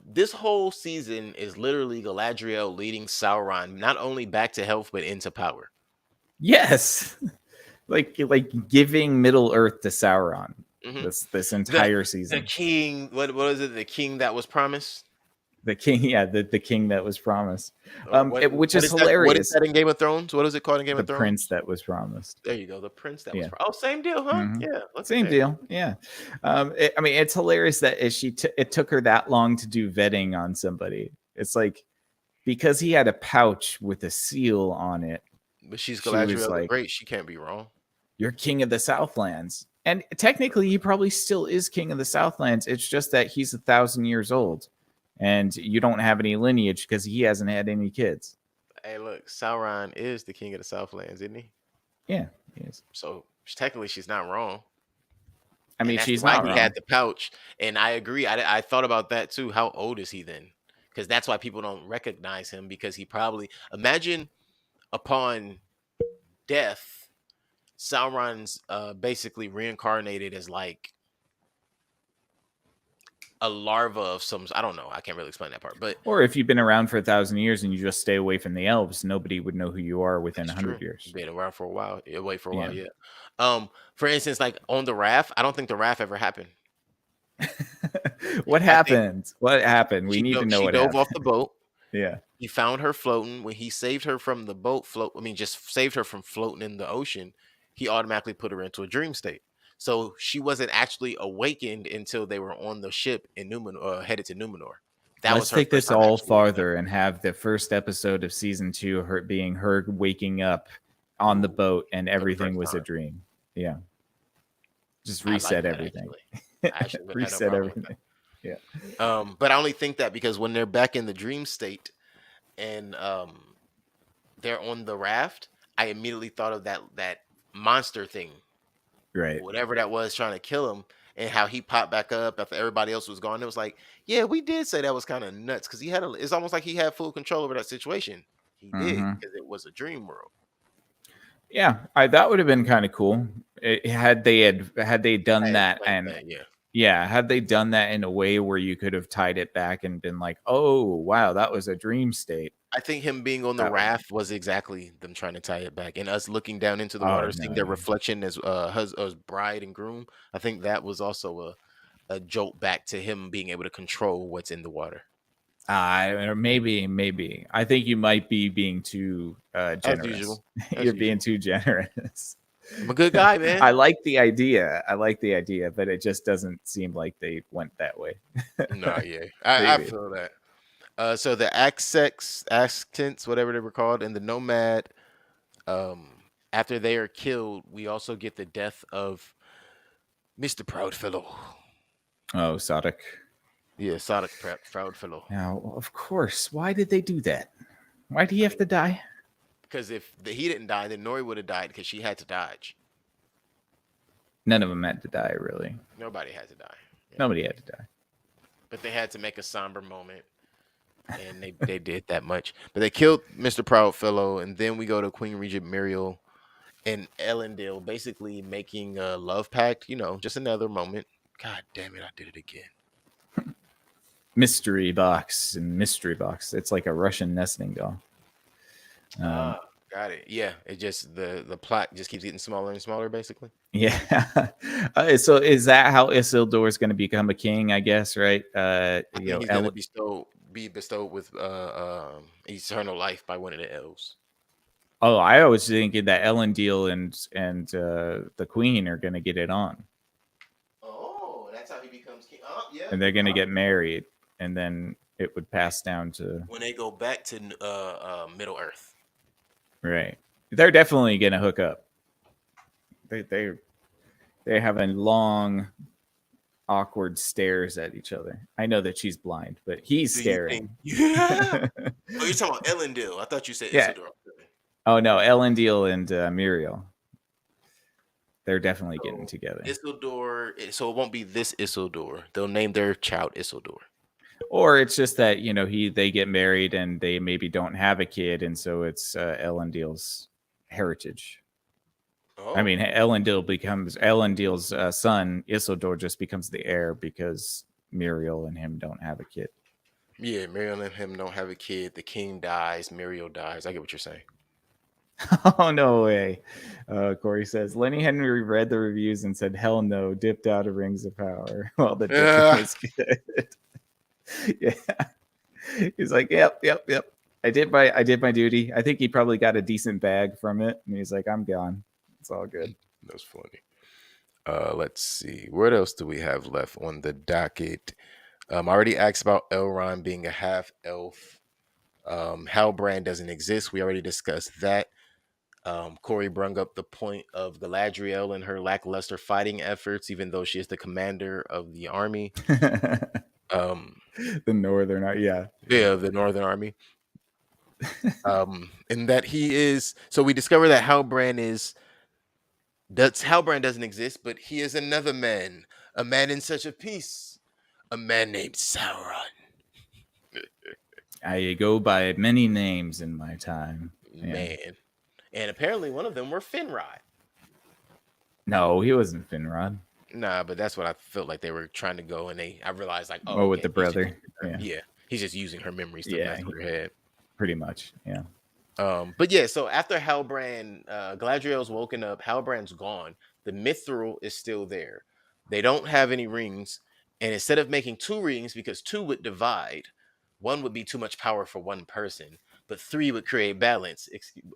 This whole season is literally Galadriel leading Sauron not only back to health but into power. Yes, like giving Middle Earth to Sauron. Hmm. This The entire the season. king, what is it? The king that was promised. The king, yeah, the king that was promised, Or what? which What is is that? What is hilarious. that in Game of Thrones? What is it called in Game The of Thrones? prince that was promised. There you go. The prince that was. Yeah. Oh, same deal, huh? Hmm. Yeah. Look at Same there. deal. Yeah. I mean, it's hilarious that it took her that long to do vetting on somebody. It's like because he had a pouch with a seal on it, But she's she was Galadriel the like, Great. She can't be wrong. "You're king of the Southlands." And technically, he probably still is king of the Southlands. It's just that he's 1,000 years old, and you don't have any lineage because he hasn't had any kids. Hey, look, Sauron is the king of the Southlands, isn't he? Yeah, he is. So technically, she's not wrong, I and mean, that's she's why not he had wrong. the pouch. And I agree. I thought about that too. How old is he then? Because that's why people don't recognize him because he probably imagine upon death, Sauron's basically reincarnated as like a larva of some. I don't know. I can't really explain that part, but Or if you've been around for 1,000 years and you just stay away from the elves, nobody would know who you are within that's a true. hundred years. Been around for a while, away for a while, Yeah. yeah. For instance, like on the raft, I don't think the raft ever happened. What I think happened? What happened? We need to know she what dove off happened. the boat. Yeah. He found her floating. When he saved her from the boat float, I mean, just saved her from floating in the ocean. He automatically put her into a dream state. So she wasn't actually awakened until they were on the ship in Numenor, headed to Numenor. That was Let's her take first this time all actually waking up. farther and have the first episode of season 2 her being her waking up on the Ooh, boat and for the everything first was a time. dream. Yeah. Just I like reset that everything. actually. I actually would have no Reset problem with everything. Yeah. that. But I only think that because when they're back in the dream state and they're on the raft, I immediately thought of that monster thing, Right. whatever that was trying to kill him, and how he popped back up after everybody else was gone. It was like, yeah, we did say that was kind of nuts because he had it's almost like he had full control over that situation. He did Mm-hmm. because it was a dream world. Yeah, that would have been kind of cool. Had they done I that, explained and that, yeah. yeah, had they done that in a way where you could have tied it back and been like, "Oh, wow, that was a dream state." I think him being on the That would raft was exactly them trying to tie it back, and us looking down into the Oh water, seeing no, their yeah. reflection as bride and groom. I think that was also a jolt back to him being able to control what's in the water. Or maybe. I think you might be being too As generous. usual. You're As being usual. too generous. I'm a good guy, I man. like the idea. I like the idea, but it just doesn't seem like they went that way. Nah, yeah. I Maybe. feel that. So the accents, whatever they were called, and the nomad, um, after they are killed, we also get the death of Mr. Proudfellow. Oh, Sadek. Yeah, Sonic Proudfellow. Now, of course. Why did they do that? Why do you I have mean, to die? because if he didn't die, then Nori would have died because she had to dodge. None of them had to die, really. Nobody had to die. Yeah. Nobody had to die. But they had to make a somber moment, and they did that much. But they killed Mr. Proudfellow, and then we go to Queen Regent Muriel and Ellendale, basically making a love pact. Just another moment. God damn it, I did it again. Mystery box and mystery box. It's like a Russian nesting doll. Um, Ah, got it. Yeah, it just the plot just keeps getting smaller and smaller, basically. yeah. So is that how Isildur is going to become a king? I guess, right? I think he's gonna be bestowed with eternal life by one of the elves. Oh, I was thinking that Elendil and the Queen are going to get it on, Oh, that's how he becomes king. Oh, yeah. and they're going to get married. and then it would pass down to When they go back to Middle Earth. right. They're definitely gonna hook up. They they have a long awkward stares at each other. I know that she's blind, but he's Do you think? staring. Yeah. Oh, you're talking about Ellendale. I thought you said Yeah. Isildur. Oh no, Elendil and Muriel. They're definitely getting So together. Isildur. So it won't be this Isildur. They'll name their child Isildur. Or it's just that they get married and they maybe don't have a kid, and so it's Elendil's heritage. I Oh, mean, Elendil becomes Elendil's son. Isildur just becomes the heir because Muriel and him don't have a kid. yeah. Miriel and him don't have a kid. The king dies. Muriel dies. I get what you're saying. Oh no way! Corey says Lenny Henry read the reviews and said, "Hell no!" Dipped out of Rings of Power while the dipping Yeah. was good. Yeah, he's like, "Yep, yep, yep." I did my duty. I think he probably got a decent bag from it, and he's like, "I'm gone. It's all good." That's funny. Let's see. What else do we have left on the docket? I already asked about Elrond being a half elf. Halbrand doesn't exist. We already discussed that. Corey brung up the point of Galadriel and her lackluster fighting efforts, even though she is the commander of the army. The Um, northern, yeah, yeah, of the Northern Army. And that he is. So we discover that Halbrand doesn't exist, but he is another man, a man in search of peace, a man named Sauron. I go by many names in my time. Yeah. Man, and apparently one of them were Finrod. No, he wasn't Finrod. Nah, but that's what I felt like they were trying to go, and I realized like, oh, Oh, with okay, the brother. Yeah, yeah, he's just using her memories to yeah, mess with her head. pretty much. Yeah. But yeah, so after Halbrand, Galadriel's woken up, Halbrand's gone. The Mithril is still there. They don't have any rings, and instead of making two rings, because two would divide, one would be too much power for one person, but three would create balance.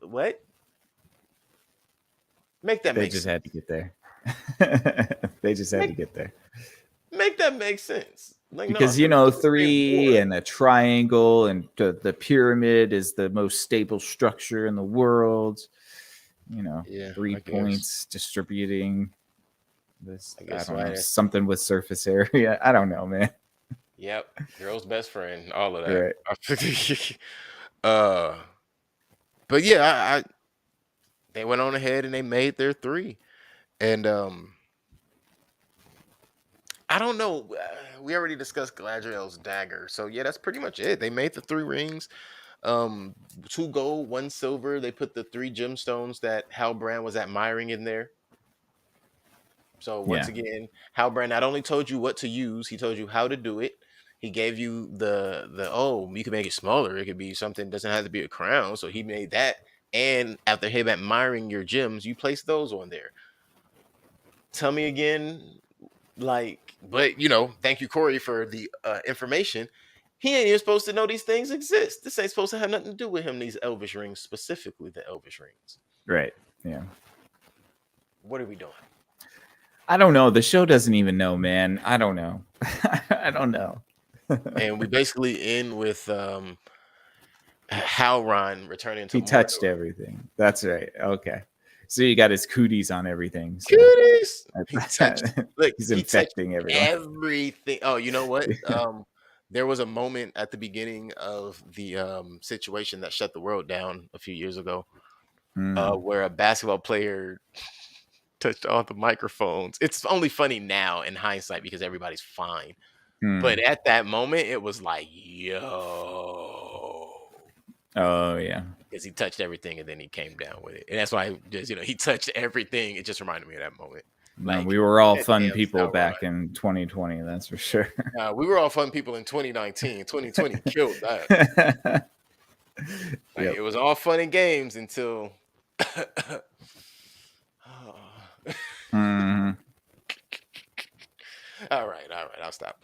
What? Make that They make just sense. had to get there. They just had to Make get there. make that make sense. Like no, Because three would create three more. and a triangle and the pyramid is the most stable structure in the world. Yeah, 3 points distributing this. I I guess don't know, right. something with surface area. I don't know, man. Yep, girl's best friend, all of that. Right. uh, but yeah, they went on ahead and they made their three, and I don't know. We already discussed Galadriel's dagger, so yeah, that's pretty much it. They made the three rings. Um, two gold, one silver. They put the three gemstones that Halbrand was admiring in there. So once Yeah. again, Halbrand not only told you what to use, he told you how to do it. He gave you the oh, you can make it smaller. It could be something, doesn't have to be a crown. So he made that. And after him admiring your gems, you place those on there. Tell me again, like, but thank you, Corey, for the information. He ain't even supposed to know these things exist. This ain't supposed to have nothing to do with him, these elvish rings, specifically the elvish rings. Right. Yeah. What are we doing? I don't know. The show doesn't even know, man. I don't know. I don't know. And we basically end with Halron returning to He touched Mordor. everything. That's right. Okay. So you got his cooties on everything. So Cuties. He touched. Look, he's he touched infecting everyone. everything. Oh, you know what? There was a moment at the beginning of the situation that shut the world down a few years ago, where a basketball player touched all the microphones. It's only funny now in hindsight because everybody's fine. But at that moment, it was like, yo. Oh yeah. Because he touched everything and then he came down with it. And that's why he touched everything. It just reminded me of that moment. No, Like, we were all that fun damn people Sauron. back in 2020. That's for sure. We were all fun people in 2019. 2020 killed that. Like, Yep. it was all fun and games until. Mhm. All right, I'll stop.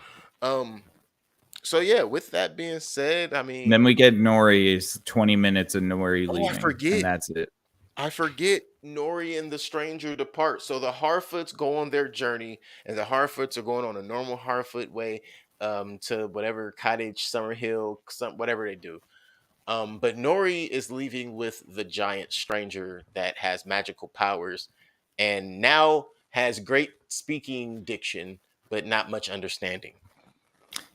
So yeah, with that being said, I And then mean, we get Nori's 20 minutes of Nori oh, I leaving, and forget. that's it. I forget Nori and the stranger depart. So the Harfoots go on their journey, and the Harfoots are going on a normal Harfoot way. to whatever cottage, Summer Hill, whatever they do. But Nori is leaving with the giant stranger that has magical powers and now has great speaking diction, but not much understanding.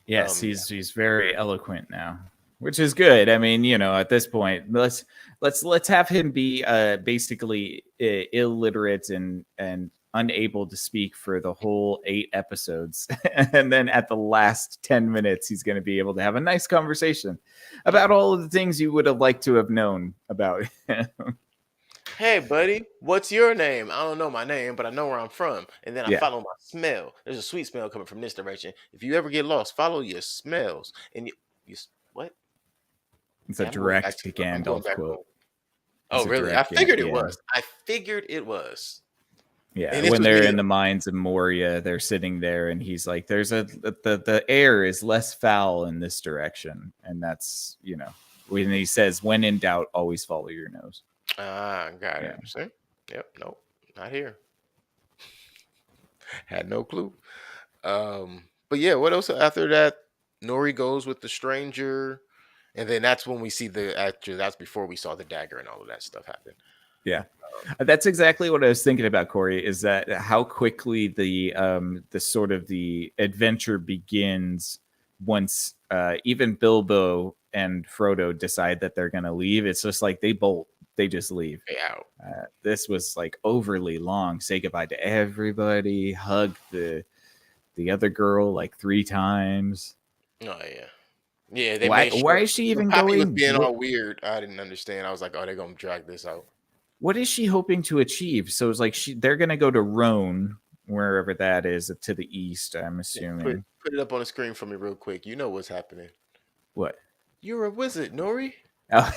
Yes, Um, he's very eloquent now, which is good. I mean, at this point, let's have him be basically illiterate and unable to speak for the whole 8 episodes, and then at the last 10 minutes, he's going to be able to have a nice conversation yeah. about all of the things you would have liked to have known about. Hey, buddy, what's your name? I don't know my name, but I know where I'm from. And then I Yeah, follow my smell. There's a sweet smell coming from this direction. If you ever get lost, follow your smells. And what? it's a Yeah, I'm moving back direct to. I'm going Gandalf back quote. home. Oh, It's a really? I direct, figured it yeah. was. I figured it was. Yeah, And this when was they're me. in the mines of Moria, they're sitting there, and he's like, "There's the air is less foul in this direction," and that's when he says, "When in doubt, always follow your nose." Ah, got Yeah, it. See? Yep. Nope. Not here. Had no clue. But yeah, what else after that? Nori goes with the stranger, and then that's when we see the actually that's before we saw the dagger and all of that stuff happen. yeah. That's exactly what I was thinking about, Corey. Is that how quickly the sort of the adventure begins once even Bilbo and Frodo decide that they're going to leave. It's just like they bolt, they just leave. Way out. This was like overly long. Say goodbye to everybody. Hug the other girl like 3 times. Oh yeah. Yeah, they Why? made Why sure is she when even Poppy was going? being all weird, I didn't understand. I was like, oh, they're gonna drag this out. What is she hoping to achieve? So it's like they're going to go to Rhone, wherever that is, to the east. I'm Yeah, put assuming. put it up on the screen for me real quick. You know what's happening. What? You're a wizard, Nori. Oh.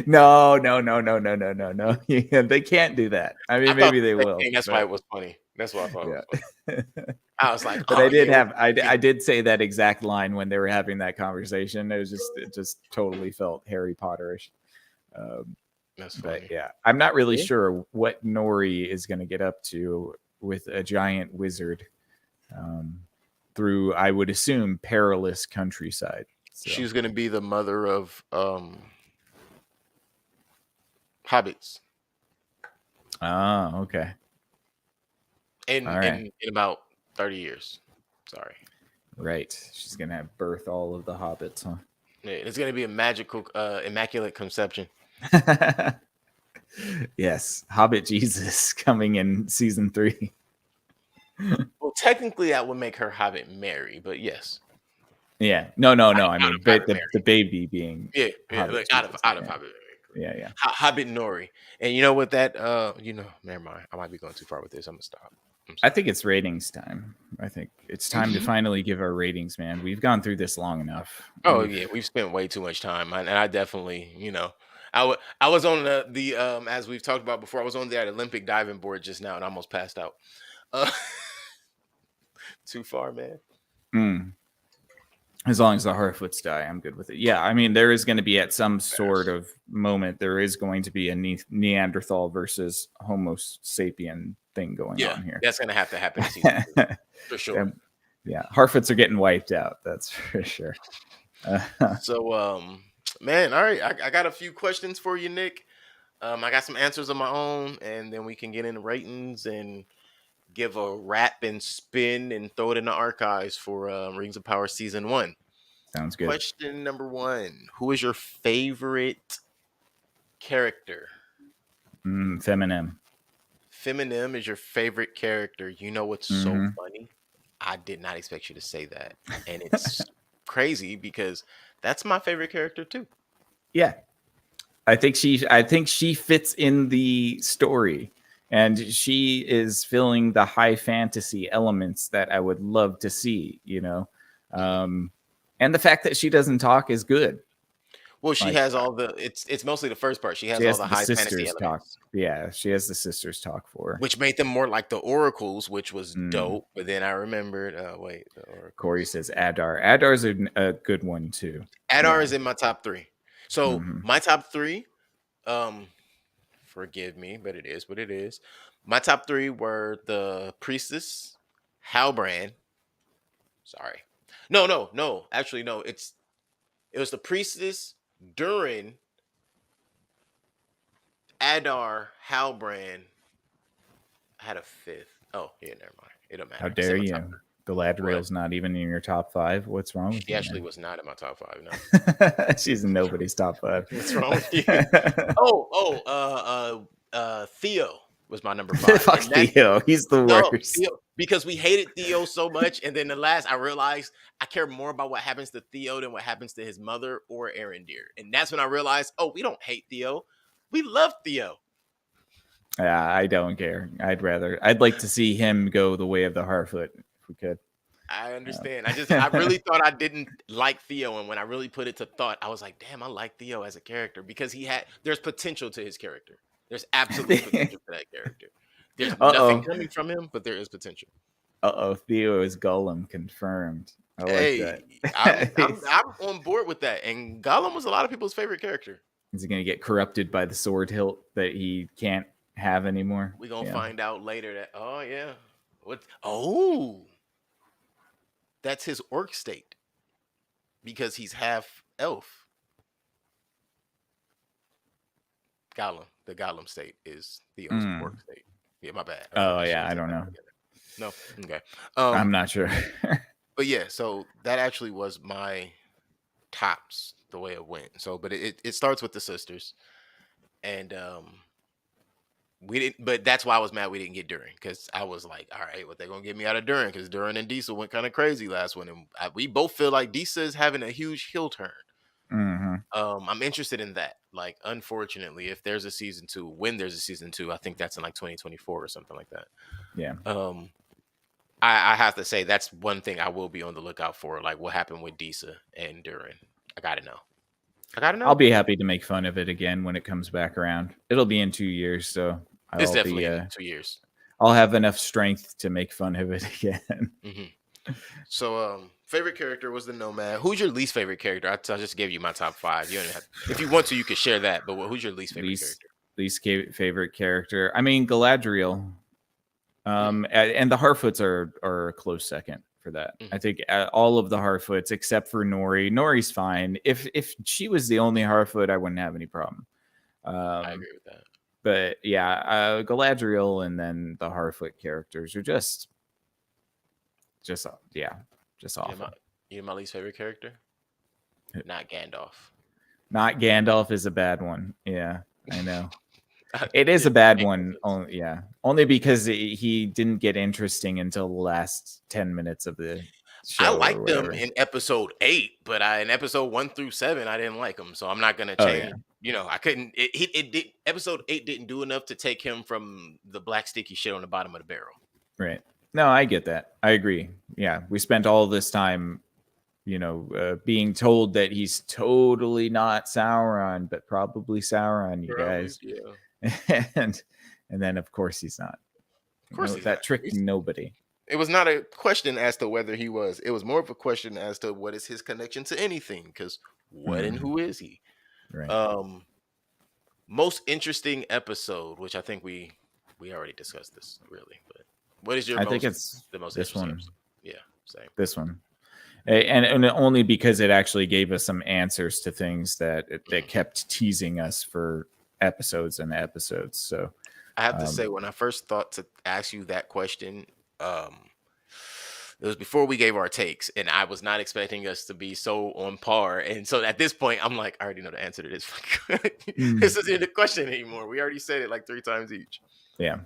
No, no, no, no, no, no, no, no. Yeah, they can't do that. I I mean, thought maybe they the same will, thing. That's why but it was funny. That's why I thought it was funny. yeah. I was like, But I oh did yeah, we're have I getting did say that exact line when they were having that conversation. It just totally felt Harry Potterish. Um, that's but funny. yeah, I'm not really Yeah. sure what Nori is going to get up to with a giant wizard um, through, I would assume, perilous countryside. So, She's gonna be the mother of hobbits okay, all in right, in about 30 years. Sorry. right. She's gonna have birth all of the hobbits, Yeah, it's gonna be a magical, immaculate conception. huh? Yes, Hobbit Jesus coming in season 3. Well, technically, that would make her Hobbit Mary, but yes, Yeah, no, no, no. I out mean, of but Hobbit the Mary. baby being Yeah, yeah, Hobbit like Jesus. out of Yeah, Hobbit Mary. yeah, yeah. Hobbit Nori, and you know what that never mind. I might be going too far with this. I'm gonna stop. I'm I sorry. think it's ratings time. I think it's time to finally give our ratings, man. We've gone through this long enough. Oh We've yeah, we've spent way too much time, and I definitely, I was on the as we've talked about before. I was on that Olympic diving board just now, and I almost passed out. Uh, too far, man. mm, as long as the Harfoots die, I'm good with it. Yeah, I mean, there is going to be at some sort of moment, there is going to be a Neanderthal versus Homo sapien thing going Yeah, on here. that's gonna have to happen in season 2 for sure. Yeah, Harfoots are getting wiped out. That's for sure. So, man, all right, I got a few questions for you, Nick. I got some answers of my own, and then we can get into ratings and give a wrap and spin and throw it in the archives for Rings of Power season 1. Sounds good. Question number 1: who is your favorite character? Feminine. Feminim is your favorite character. You know what's so Hmm. funny? I did not expect you to say that, and it's crazy because that's my favorite character too. Yeah, I think she fits in the story, and she is filling the high fantasy elements that I would love to see. Mhm. Um, and the fact that she doesn't talk is good. Well, she Like has all the it's mostly the first part. She she has all has the the high fantasy sisters talk. elements, Yeah, she has the sisters talk for her. which made them more like the oracles, which was Mm. dope. But then I remembered, wait, the Corey oracles. says Adar. Adar's a good one too. Adar Yeah. is in my top 3. So Hmm. my top 3, um, forgive me, but it is what it is. My top 3 were the priestess, Halbrand, sorry, No, no, no. Actually, no. It was the priestess, Durin, Adar, Halbrand. I had a fifth. Oh, yeah, never mind. It don't How matter. It's in dare my top you? three. What? Galadriel's not even in your top five. What's wrong with She you, actually man? was not in my top five. No. She's in nobody's top five. What's wrong with you? Theo was my number five, Fuck and that's Theo. He's the no worst. Theo because we hated Theo so much, and then the last I realized I care more about what happens to Theo than what happens to his mother or Arendir, and that's when I realized, oh, we don't hate Theo, we love Theo. Yeah, I don't care. I'd like to see him go the way of the Harfoot if we could. I understand. I Uh, really thought I didn't like Theo, and when I really put it to thought, I was like, damn, I like Theo as a character because there's potential to his character. There's absolute potential for that character. There's nothing oh. coming from him, but there is potential. Uh-oh. Theo is Gollum confirmed. I like Hey, that. I'm on board with that. And Gollum was a lot of people's favorite character. Is he going to get corrupted by the sword hilt that he can't have anymore? We're gonna Yeah. find out later that oh yeah. What oh that's his orc state because he's half elf. Gollum. The Gollum state is Theo's Mm. orc state. Yeah, my bad. Oh, I should yeah. have I said don't that know. together. No, okay. I'm not sure. But yeah, so that actually was my tops the way it went. So, but it starts with the sisters, and we didn't. But that's why I was mad we didn't get Durin because I was like, all right, what they gonna get me out of Durin? Because Durin and Diesel went kind of crazy last one, and we both feel like Diesel is having a huge heel turn. Hmm. I'm interested in that. Like, unfortunately, if there's a season two, when there's a season two, I think that's in like 2024 or something like that. Yeah. I have to say that's one thing I will be on the lookout for. Like, what happened with Disa and Durin? I gotta know. I gotta I'll know. be happy to make fun of it again when it comes back around. It'll be in 2 years, so It's I'll be definitely in 2 years. I'll have enough strength to make fun of it again. So, favorite character was the Nomad. Who's your least favorite character? I just gave you my top five. You don't have, if you want to, you could share that. But who's your least favorite least character? favorite character. I mean Galadriel. And the Harfoots are a close second for that. Mhm. I think all of the Harfoots except for Nori. Nori's fine. If she was the only Harfoot, I wouldn't have any problem. I Um, agree with that. but yeah, Galadriel and then the Harfoot characters are just yeah, just You know my, awful. you know my least favorite character? Not Gandalf. Not Gandalf is a bad one. Yeah, I know. It is It a bad makes no one. sense. Yeah, only because he didn't get interesting until the last 10 minutes of the I show or liked them whatever. in episode 8, but in episode 1 through 7, I didn't like them. So I'm not gonna Oh yeah, change. I couldn't. It did. Episode 8 didn't do enough to take him from the black sticky shit on the bottom of the barrel. right. No, I get that. I agree. Yeah, we spent all this time, being told that he's totally not Sauron, but probably Sauron, you Probably, guys. yeah. and and then of course he's not. Of course No, he's not. that tricked nobody. It was not a question as to whether he was. It was more of a question as to what is his connection to anything. Because what and Mm, who is he? right. Um, Most interesting episode, which I think we already discussed this really, but what is your I think most it's the most this interesting one. episode? Yeah, same. This one. And only because it actually gave us some answers to things that Mhm. kept teasing us for episodes and episodes. So I have to um, say, when I first thought to ask you that question, it was before we gave our takes, and I was not expecting us to be so on par. And so at this point, I'm like, I already know the answer to this. This isn't the question anymore. We already said it like 3 times each. yeah,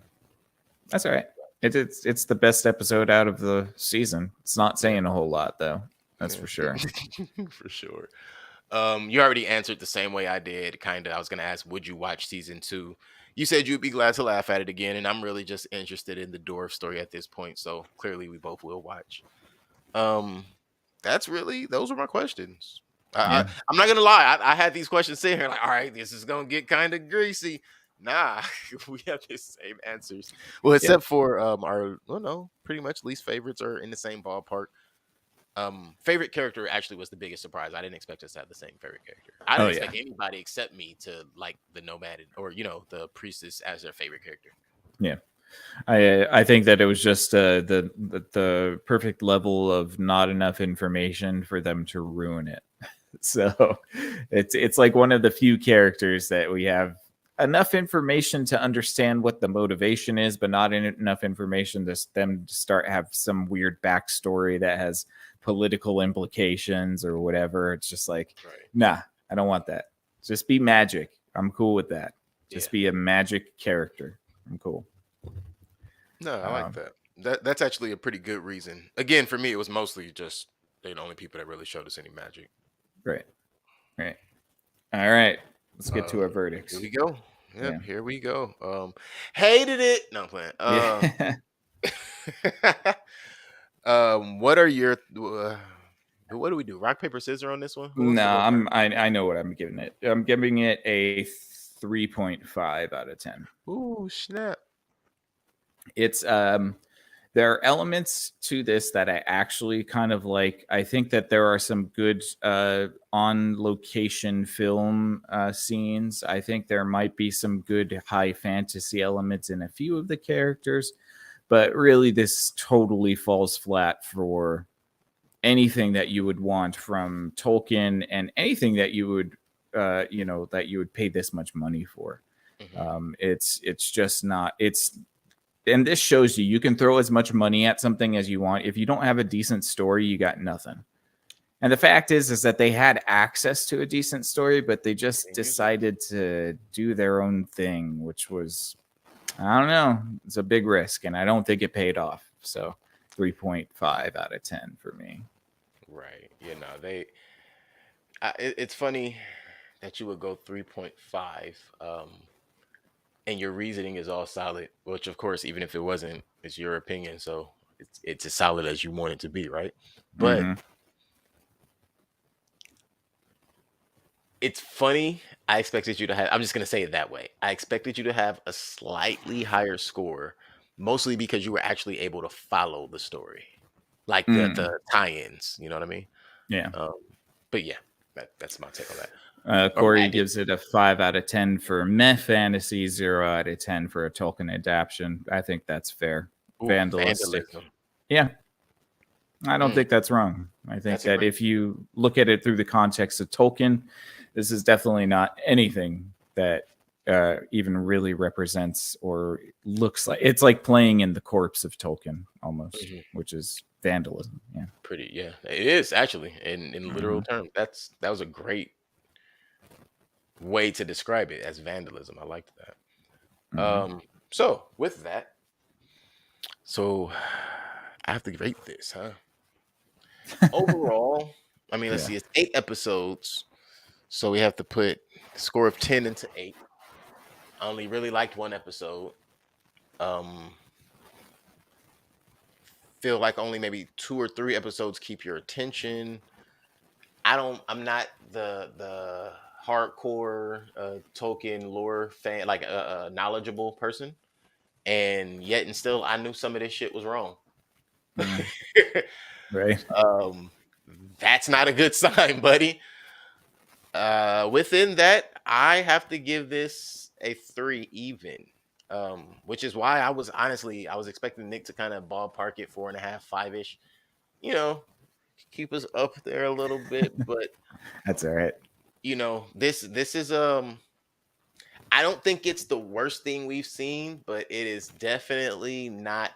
that's all right. It's the best episode out of the season. It's not Yeah, saying a whole lot though. That's yeah. for sure. For sure. You already answered the same way I did. Kind of, I was gonna ask, would you watch season 2? You said you'd be glad to laugh at it again, and I'm really just interested in the dwarf story at this point. So clearly, we both will watch. Um, those are my questions. Yeah. I'm not gonna lie. I had these questions sitting here like, all right, this is gonna get kind of greasy. Nah, we have the same answers. Well, Yep. except for our well, no, pretty much least favorites are in the same ballpark. Favorite character actually was the biggest surprise. I didn't expect us to have the same favorite character. I Oh didn't yeah. expect anybody except me to like the nomad or the priestess as their favorite character. Yeah. I think that it was just the perfect level of not enough information for them to ruin it. So it's like one of the few characters that we have enough information to understand what the motivation is, but not enough information to them to start have some weird backstory that has political implications or whatever. It's just like, Right. nah, I don't want that. Just be magic. I'm cool with that. Yeah. Just be a magic character. I'm cool. No, I like Um, that. That's actually a pretty good reason. Again, for me, it was mostly just they're the only people that really showed us any magic. right, right. All right. Let's get to Um, our Here verdicts. we go. Yeah. Yep, here we go. Hated it. No, I'm playing. Yeah. What are your what do we do? Rock paper scissors on this one? Who wants No, to go first? I know what I'm giving it. I'm giving it a 3.5 out of 10. Ooh, snap! It's there are elements to this that I actually kind of like. I think that there are some good on location film scenes. I think there might be some good high fantasy elements in a few of the characters, but really this totally falls flat for anything that you would want from Tolkien and anything that you would that you would pay this much money for. Hmm. It's just not. It's and this shows you can throw as much money at something as you want. If you don't have a decent story, you got nothing. And the fact is that they had access to a decent story, but they just Didn't use it. decided to do their own thing, which was, I don't know, it's a big risk, and I don't think it paid off. So 3.5 out of 10 for me. Right. You know they. It's funny that you would go 3.5. And your reasoning is all solid, which of course, even if it wasn't, it's your opinion, so it's as solid as you want it to be, right? But Mm-hmm. it's funny. I expected you to have. I'm just gonna say it that way. I expected you to have a slightly higher score, mostly because you were actually able to follow the story, like Mm. the tie-ins. You know what I mean? Yeah. Um, but yeah, that's my take on that. Or Corey Matt did. gives it a 5 out of 10 for meh fantasy, 0 out of 10 for a Tolkien adaptation. I think that's fair. Ooh, Vandalistic. vandalism. Yeah, I don't Mm, think that's wrong. I think that's a that great. if you look at it through the context of Tolkien, this is definitely not anything that even really represents or looks like it's like playing in the corpse of Tolkien almost, Mhm. which is vandalism. Yeah. Pretty, yeah, it is actually in literal Mm-hmm. terms. That was a great way to describe it as vandalism. I liked that. Mm-hmm. So with that, so I have to rate this, huh? Overall, I mean, let's Yeah. see, it's 8 episodes, so we have to put score of 10 into 8. I only really liked one episode. Um, feel like only maybe 2 or 3 episodes keep your attention. I'm not the hardcore Tolkien lore fan, like a knowledgeable person, and yet and still I knew some of this shit was wrong. Mm, right. um, that's not a good sign, buddy. Within that, I have to give this a 3 even. Which is why I was expecting Nick to kind of ballpark it 4.5, 5-ish. You know, keep us up there a little bit, but That's all right. this is I don't think it's the worst thing we've seen, but it is definitely not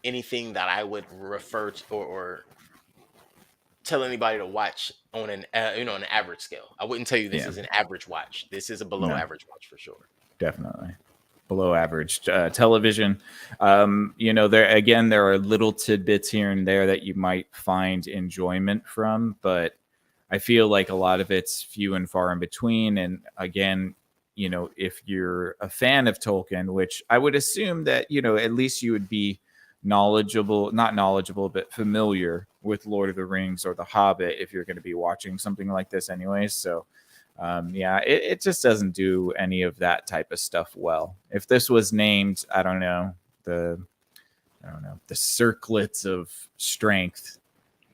anything that I would refer to or tell anybody to watch on an average scale. I wouldn't tell you this Yeah. is an average watch. This is a below No, average watch for sure. definitely below average television. There again, there are little tidbits here and there that you might find enjoyment from, but I feel like a lot of it's few and far in between. And again, if you're a fan of Tolkien, which I would assume that, at least you would be knowledgeable, not knowledgeable, but familiar with Lord of the Rings or The Hobbit if you're going to be watching something like this anyways. So, yeah, it just doesn't do any of that type of stuff well. If this was named, I don't know, the circlets of strength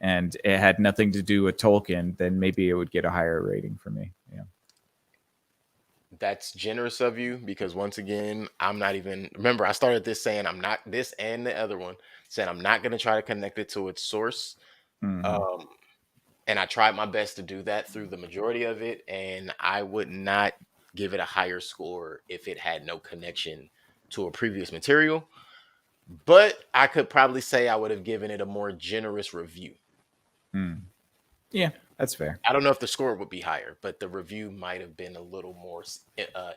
and it had nothing to do with Tolkien, then maybe it would get a higher rating for me. Yeah. That's generous of you because once again, I'm not even remember I started this saying I'm not this and the other one saying I'm not going to try to connect it to its source. Mhm. Um and I tried my best to do that through the majority of it and I would not give it a higher score if it had no connection to a previous material, but I could probably say I would have given it a more generous review. Mm. Yeah, that's fair. I don't know if the score would be higher, but the review might have been a little more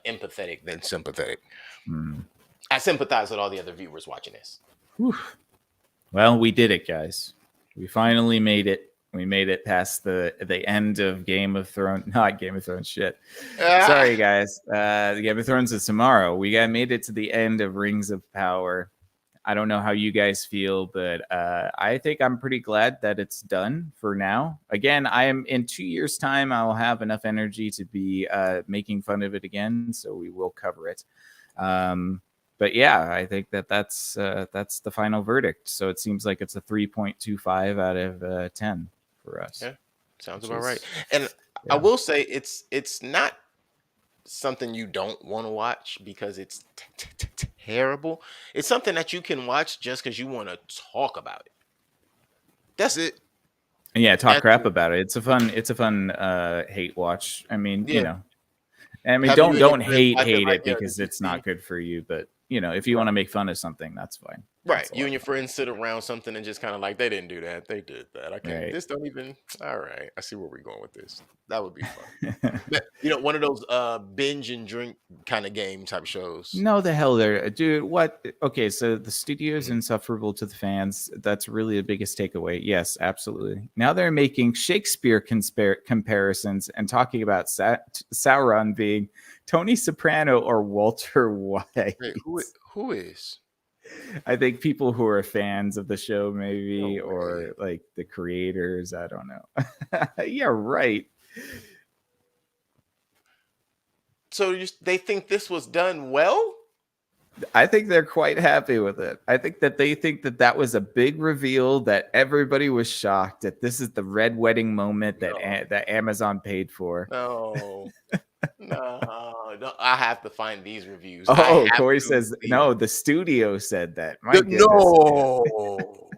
empathetic than sympathetic. Mm. I sympathize with all the other viewers watching this. Whew. Well, we did it, guys. We finally made it. We made it past the end of Game of Thrones. Not Game of Thrones. Shit. Ah, Sorry, guys. The Game of Thrones is tomorrow. We got made it to the end of Rings of Power. I don't know how you guys feel, but I think I'm pretty glad that it's done for now. Again, I am in 2 years' time. I'll have enough energy to be making fun of it again, so we will cover it. But yeah, I think that's the final verdict. So it seems like it's a 3.25 out of 10 for us, yeah, sounds which about right. is And I yeah. will say it's not something you don't want to watch because it's terrible. It's something that you can watch just because you want to talk about it. That's it. And yeah, talk That's crap it. about it. It's a fun hate watch. I mean, Yeah. I mean, Having you and your don't friends hate watch it like, it yo, did because you it's see? not good for you. But if you Right. want to make fun of something, that's fine. Right. That's a You lot and of your friends sit around something and just kind of like, they didn't do that. They did that. I can't. fun, This don't even. All right. I see where we're going with this. That would be fun. right? But, one of those binge and drink kind of game type shows. No, the hell there, dude. What? Okay, so the studio is Mhm. insufferable to the fans. That's really the biggest takeaway. Yes, absolutely. Now they're making Shakespeare comparisons and talking about Sauron being Tony Soprano or Walter White. Wait, who is? I think people who are fans of the show, No maybe, way. or like the creators. I don't know. Yeah, right. So they think this was done well? I think they're quite happy with it. I think that they think that that was a big reveal, that everybody was shocked that this is the red wedding moment that No, that Amazon paid for. no, no. I have to find these reviews. I Oh, have Corey to says see them. no. The studio said that. My goodness, man. No.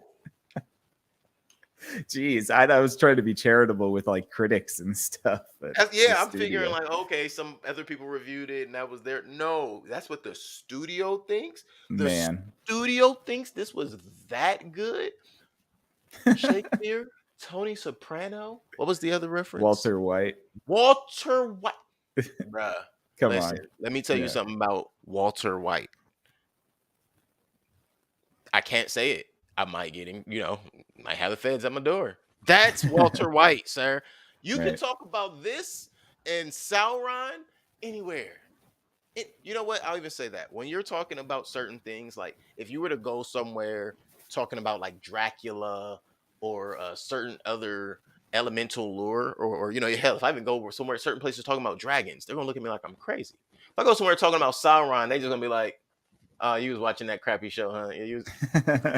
Jeez, I was trying to be charitable with like critics and stuff, but the Yeah, I'm figuring studio, like, okay, some other people reviewed it and that was there. No, that's what the studio thinks. The man. studio thinks this was that good. Shakespeare, Tony Soprano. What was the other reference? Walter White, Walter White. Bruh, come listen, on. let me tell you Yeah. something about Walter White. I can't say it. I might get him, might have the feds at my door. That's Walter White, sir. You can Right. talk about this and Sauron anywhere. You know what? I'll even say that. When you're talking about certain things, like if you were to go somewhere talking about like Dracula or a certain other elemental lore, or hell, if I even go somewhere, certain places talking about dragons, they're gonna look at me like I'm crazy. If I go somewhere talking about Sauron, they just gonna be like, "Oh, you was watching that crappy show, huh? Yeah,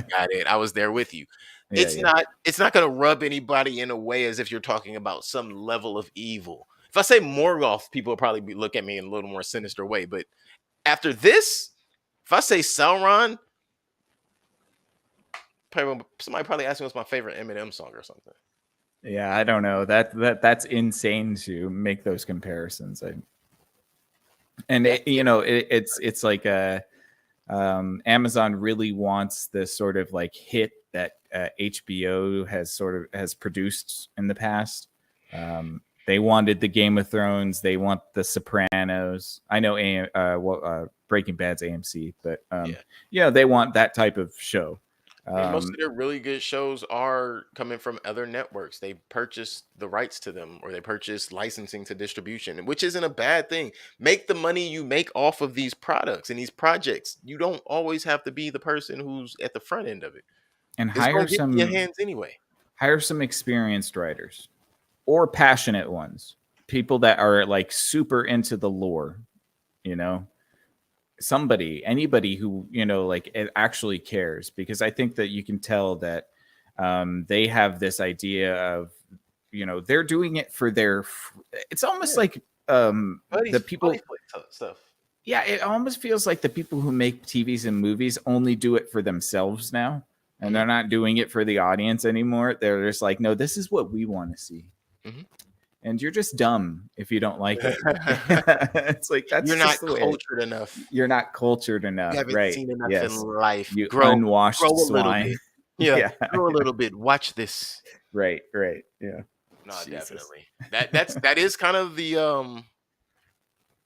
got it. I was there with you." Yeah, It's yeah. not. It's not gonna rub anybody in a way as if you're talking about some level of evil. If I say Morgoth, people will probably look at me in a little more sinister way. But after this, if I say Sauron, somebody probably ask me what's my favorite Eminem song or something. Yeah, I don't know. That's insane to make those comparisons. And That's it. it's like Amazon really wants this sort of like hit that HBO has produced in the past. They wanted the Game of Thrones. They want the Sopranos. I know Breaking Bad's AMC, but Yeah. they want that type of show. And most of their really good shows are coming from other networks. They purchase the rights to them or they purchase licensing to distribution, which isn't a bad thing. Make the money you make off of these products and these projects. You don't always have to be the person who's at the front end of it. And It's going to get in your hands anyway. hire some experienced writers or passionate ones, people that are like super into the lore, you know, anybody who, like it actually cares, because I think that you can tell that they have this idea of, they're doing it for it's almost Yeah. like Buddy the people, flicks. stuff. Yeah, it almost feels like the people who make TVs and movies only do it for themselves now, and Hmm. they're not doing it for the audience anymore. They're just like, no, this is what we want to see. Hmm. And you're just dumb if you don't like it. It's like You're that's not just the way cultured enough. you're not cultured You enough, haven't right? seen enough in Yes, life. you Grow unwashed a little swine. bit. Yeah, Yeah, grow a little bit. Watch this. right, right. Yeah, No, Jesus. definitely. That is kind of the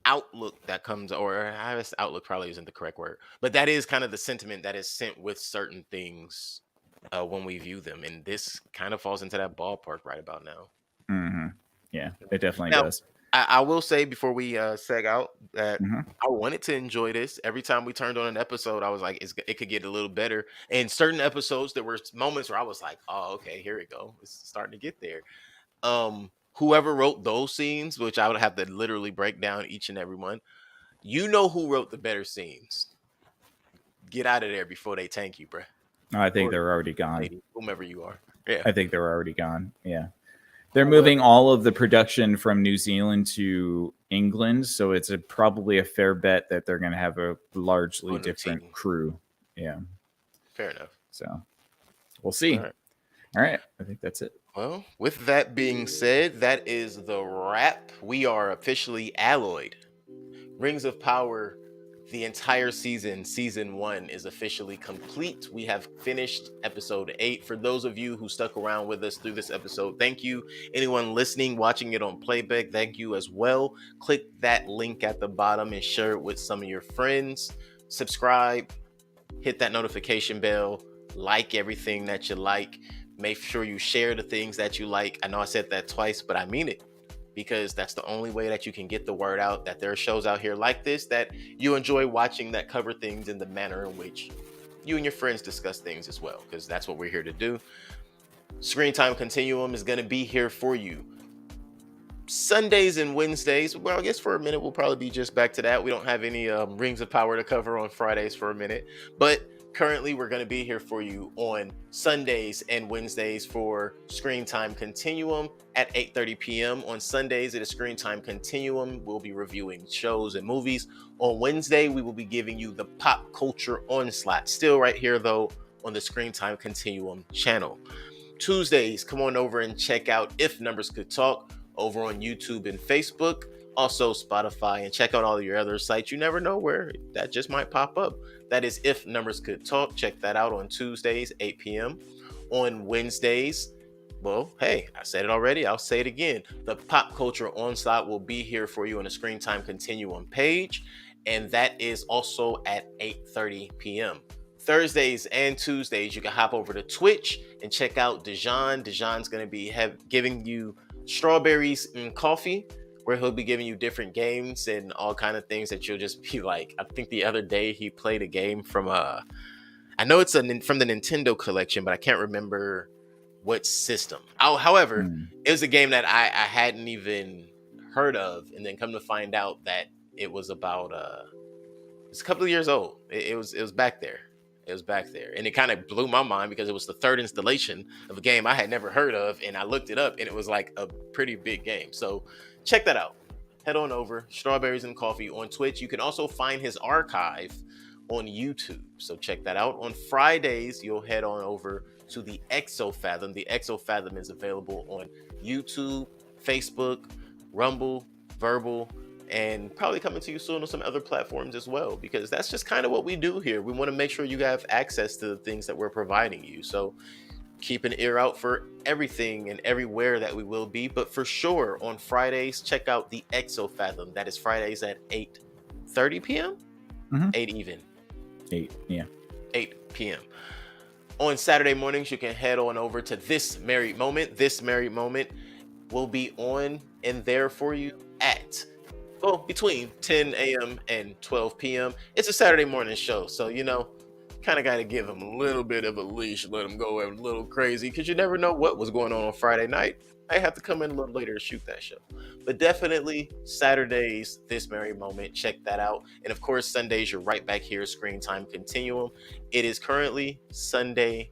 outlook that comes, or I guess outlook probably isn't the correct word, but that is kind of the sentiment that is sent with certain things when we view them, and this kind of falls into that ballpark right about now. Hmm. Yeah, it definitely Now, does. I will say before we seg out that Hmm. I wanted to enjoy this. Every time we turned on an episode, I was like, it could get a little better. And certain episodes, there were moments where I was like, oh, okay, here we go. It's starting to get there. Whoever wrote those scenes, which I would have to literally break down each and every one, you know who wrote the better scenes. Get out of there before they tank you, bruh. I think Or they're already gone. lady, whomever you are. Yeah. I think they're already gone. Yeah. They're moving Whoever all of the production from New Zealand to England, so it's probably a fair bet that they're going to have a largely on the different team. crew. Yeah, Fair enough. so we'll All see. right. All right, I think that's it. Well, with that being said, that is the wrap. We are officially alloyed. Rings of Power, the entire season 1 is officially complete. We have finished episode 8. For those of you who stuck around with us through this episode, thank you. Anyone listening, watching it on playback, thank you as well. Click that link at the bottom and share it with some of your friends. Subscribe, hit that notification bell, like everything that you like. Make sure you share the things that you like. I know I said that twice, but I mean it, because that's the only way that you can get the word out that there are shows out here like this that you enjoy watching, that cover things in the manner in which you and your friends discuss things as well, because that's what we're here to do. Screen Time Continuum is going to be here for you Sundays and Wednesdays. Well, I guess for a minute we'll probably be just back to that. We don't have any Rings of Power to cover on Fridays for a minute, but currently we're going to be here for you on Sundays and Wednesdays for Screen Time Continuum at 8:30 p.m. On Sundays it is Screen Time Continuum. We'll be reviewing shows and movies. On Wednesday we will be giving you the pop culture onslaught, still right here though on the Screen Time Continuum channel. Tuesdays, come on over and check out If Numbers Could Talk over on YouTube and Facebook, also Spotify, and check out all your other sites. You never know where that just might pop up. That is If Numbers Could Talk. Check that out on Tuesdays, 8 p.m. On Wednesdays, well, hey, I said it already. I'll say it again. The Pop Culture Onslaught will be here for you on the Screen Time Continuum page, and that is also at 8:30 p.m. Thursdays and Tuesdays, you can hop over to Twitch and check out Dejan. Dejan's going to be giving you strawberries and coffee, where he'll be giving you different games and all kind of things that you'll just be like. I think the other day he played a game from I know it's from the Nintendo collection, but I can't remember what system. Oh, however, it was a game that I hadn't even heard of, and then come to find out that it was about it's a couple of years old. It was back there. It was back there, and it kind of blew my mind because it was the third installation of a game I had never heard of, and I looked it up, and it was like a pretty big game. So check that out. Head on over, Strawberries and Coffee on Twitch. You can also find his archive on YouTube, so check that out. On Fridays, you'll head on over to the Exofathom. The Exofathom is available on YouTube, Facebook, Rumble, Verbal, and probably coming to you soon on some other platforms as well, because that's just kind of what we do here. We want to make sure you have access to the things that we're providing you. So keep an ear out for everything and everywhere that we will be. But for sure, on Fridays, check out the Exofathom. That is Fridays at 8:30 p.m. 8 even. 8, yeah. 8 p.m. On Saturday mornings, you can head on over to This Married Moment. This Married Moment will be on and there for you at between 10 a.m. and 12 p.m. It's a Saturday morning show, so kind of got to give them a little bit of a leash, let them go a little crazy, because you never know what was going on Friday night. I have to come in a little later to shoot that show. But Definitely Saturdays, This Merry Moment, check that out. And of course, Sundays, you're right back here, Screen Time Continuum. It is currently Saturday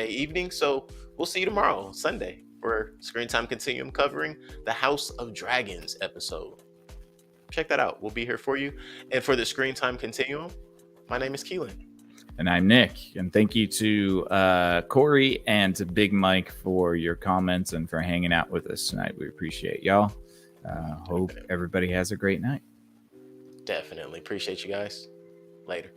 evening, so we'll see you tomorrow, Sunday, for Screen Time Continuum covering the House of Dragons episode. check that out. We'll be here for you. And for the Screen Time Continuum, my name is Keelan. And I'm Nick. And thank you to Corey and to Big Mike for your comments and for hanging out with us tonight. We appreciate y'all. Hope everybody has a great night. Definitely. Appreciate you guys. Later.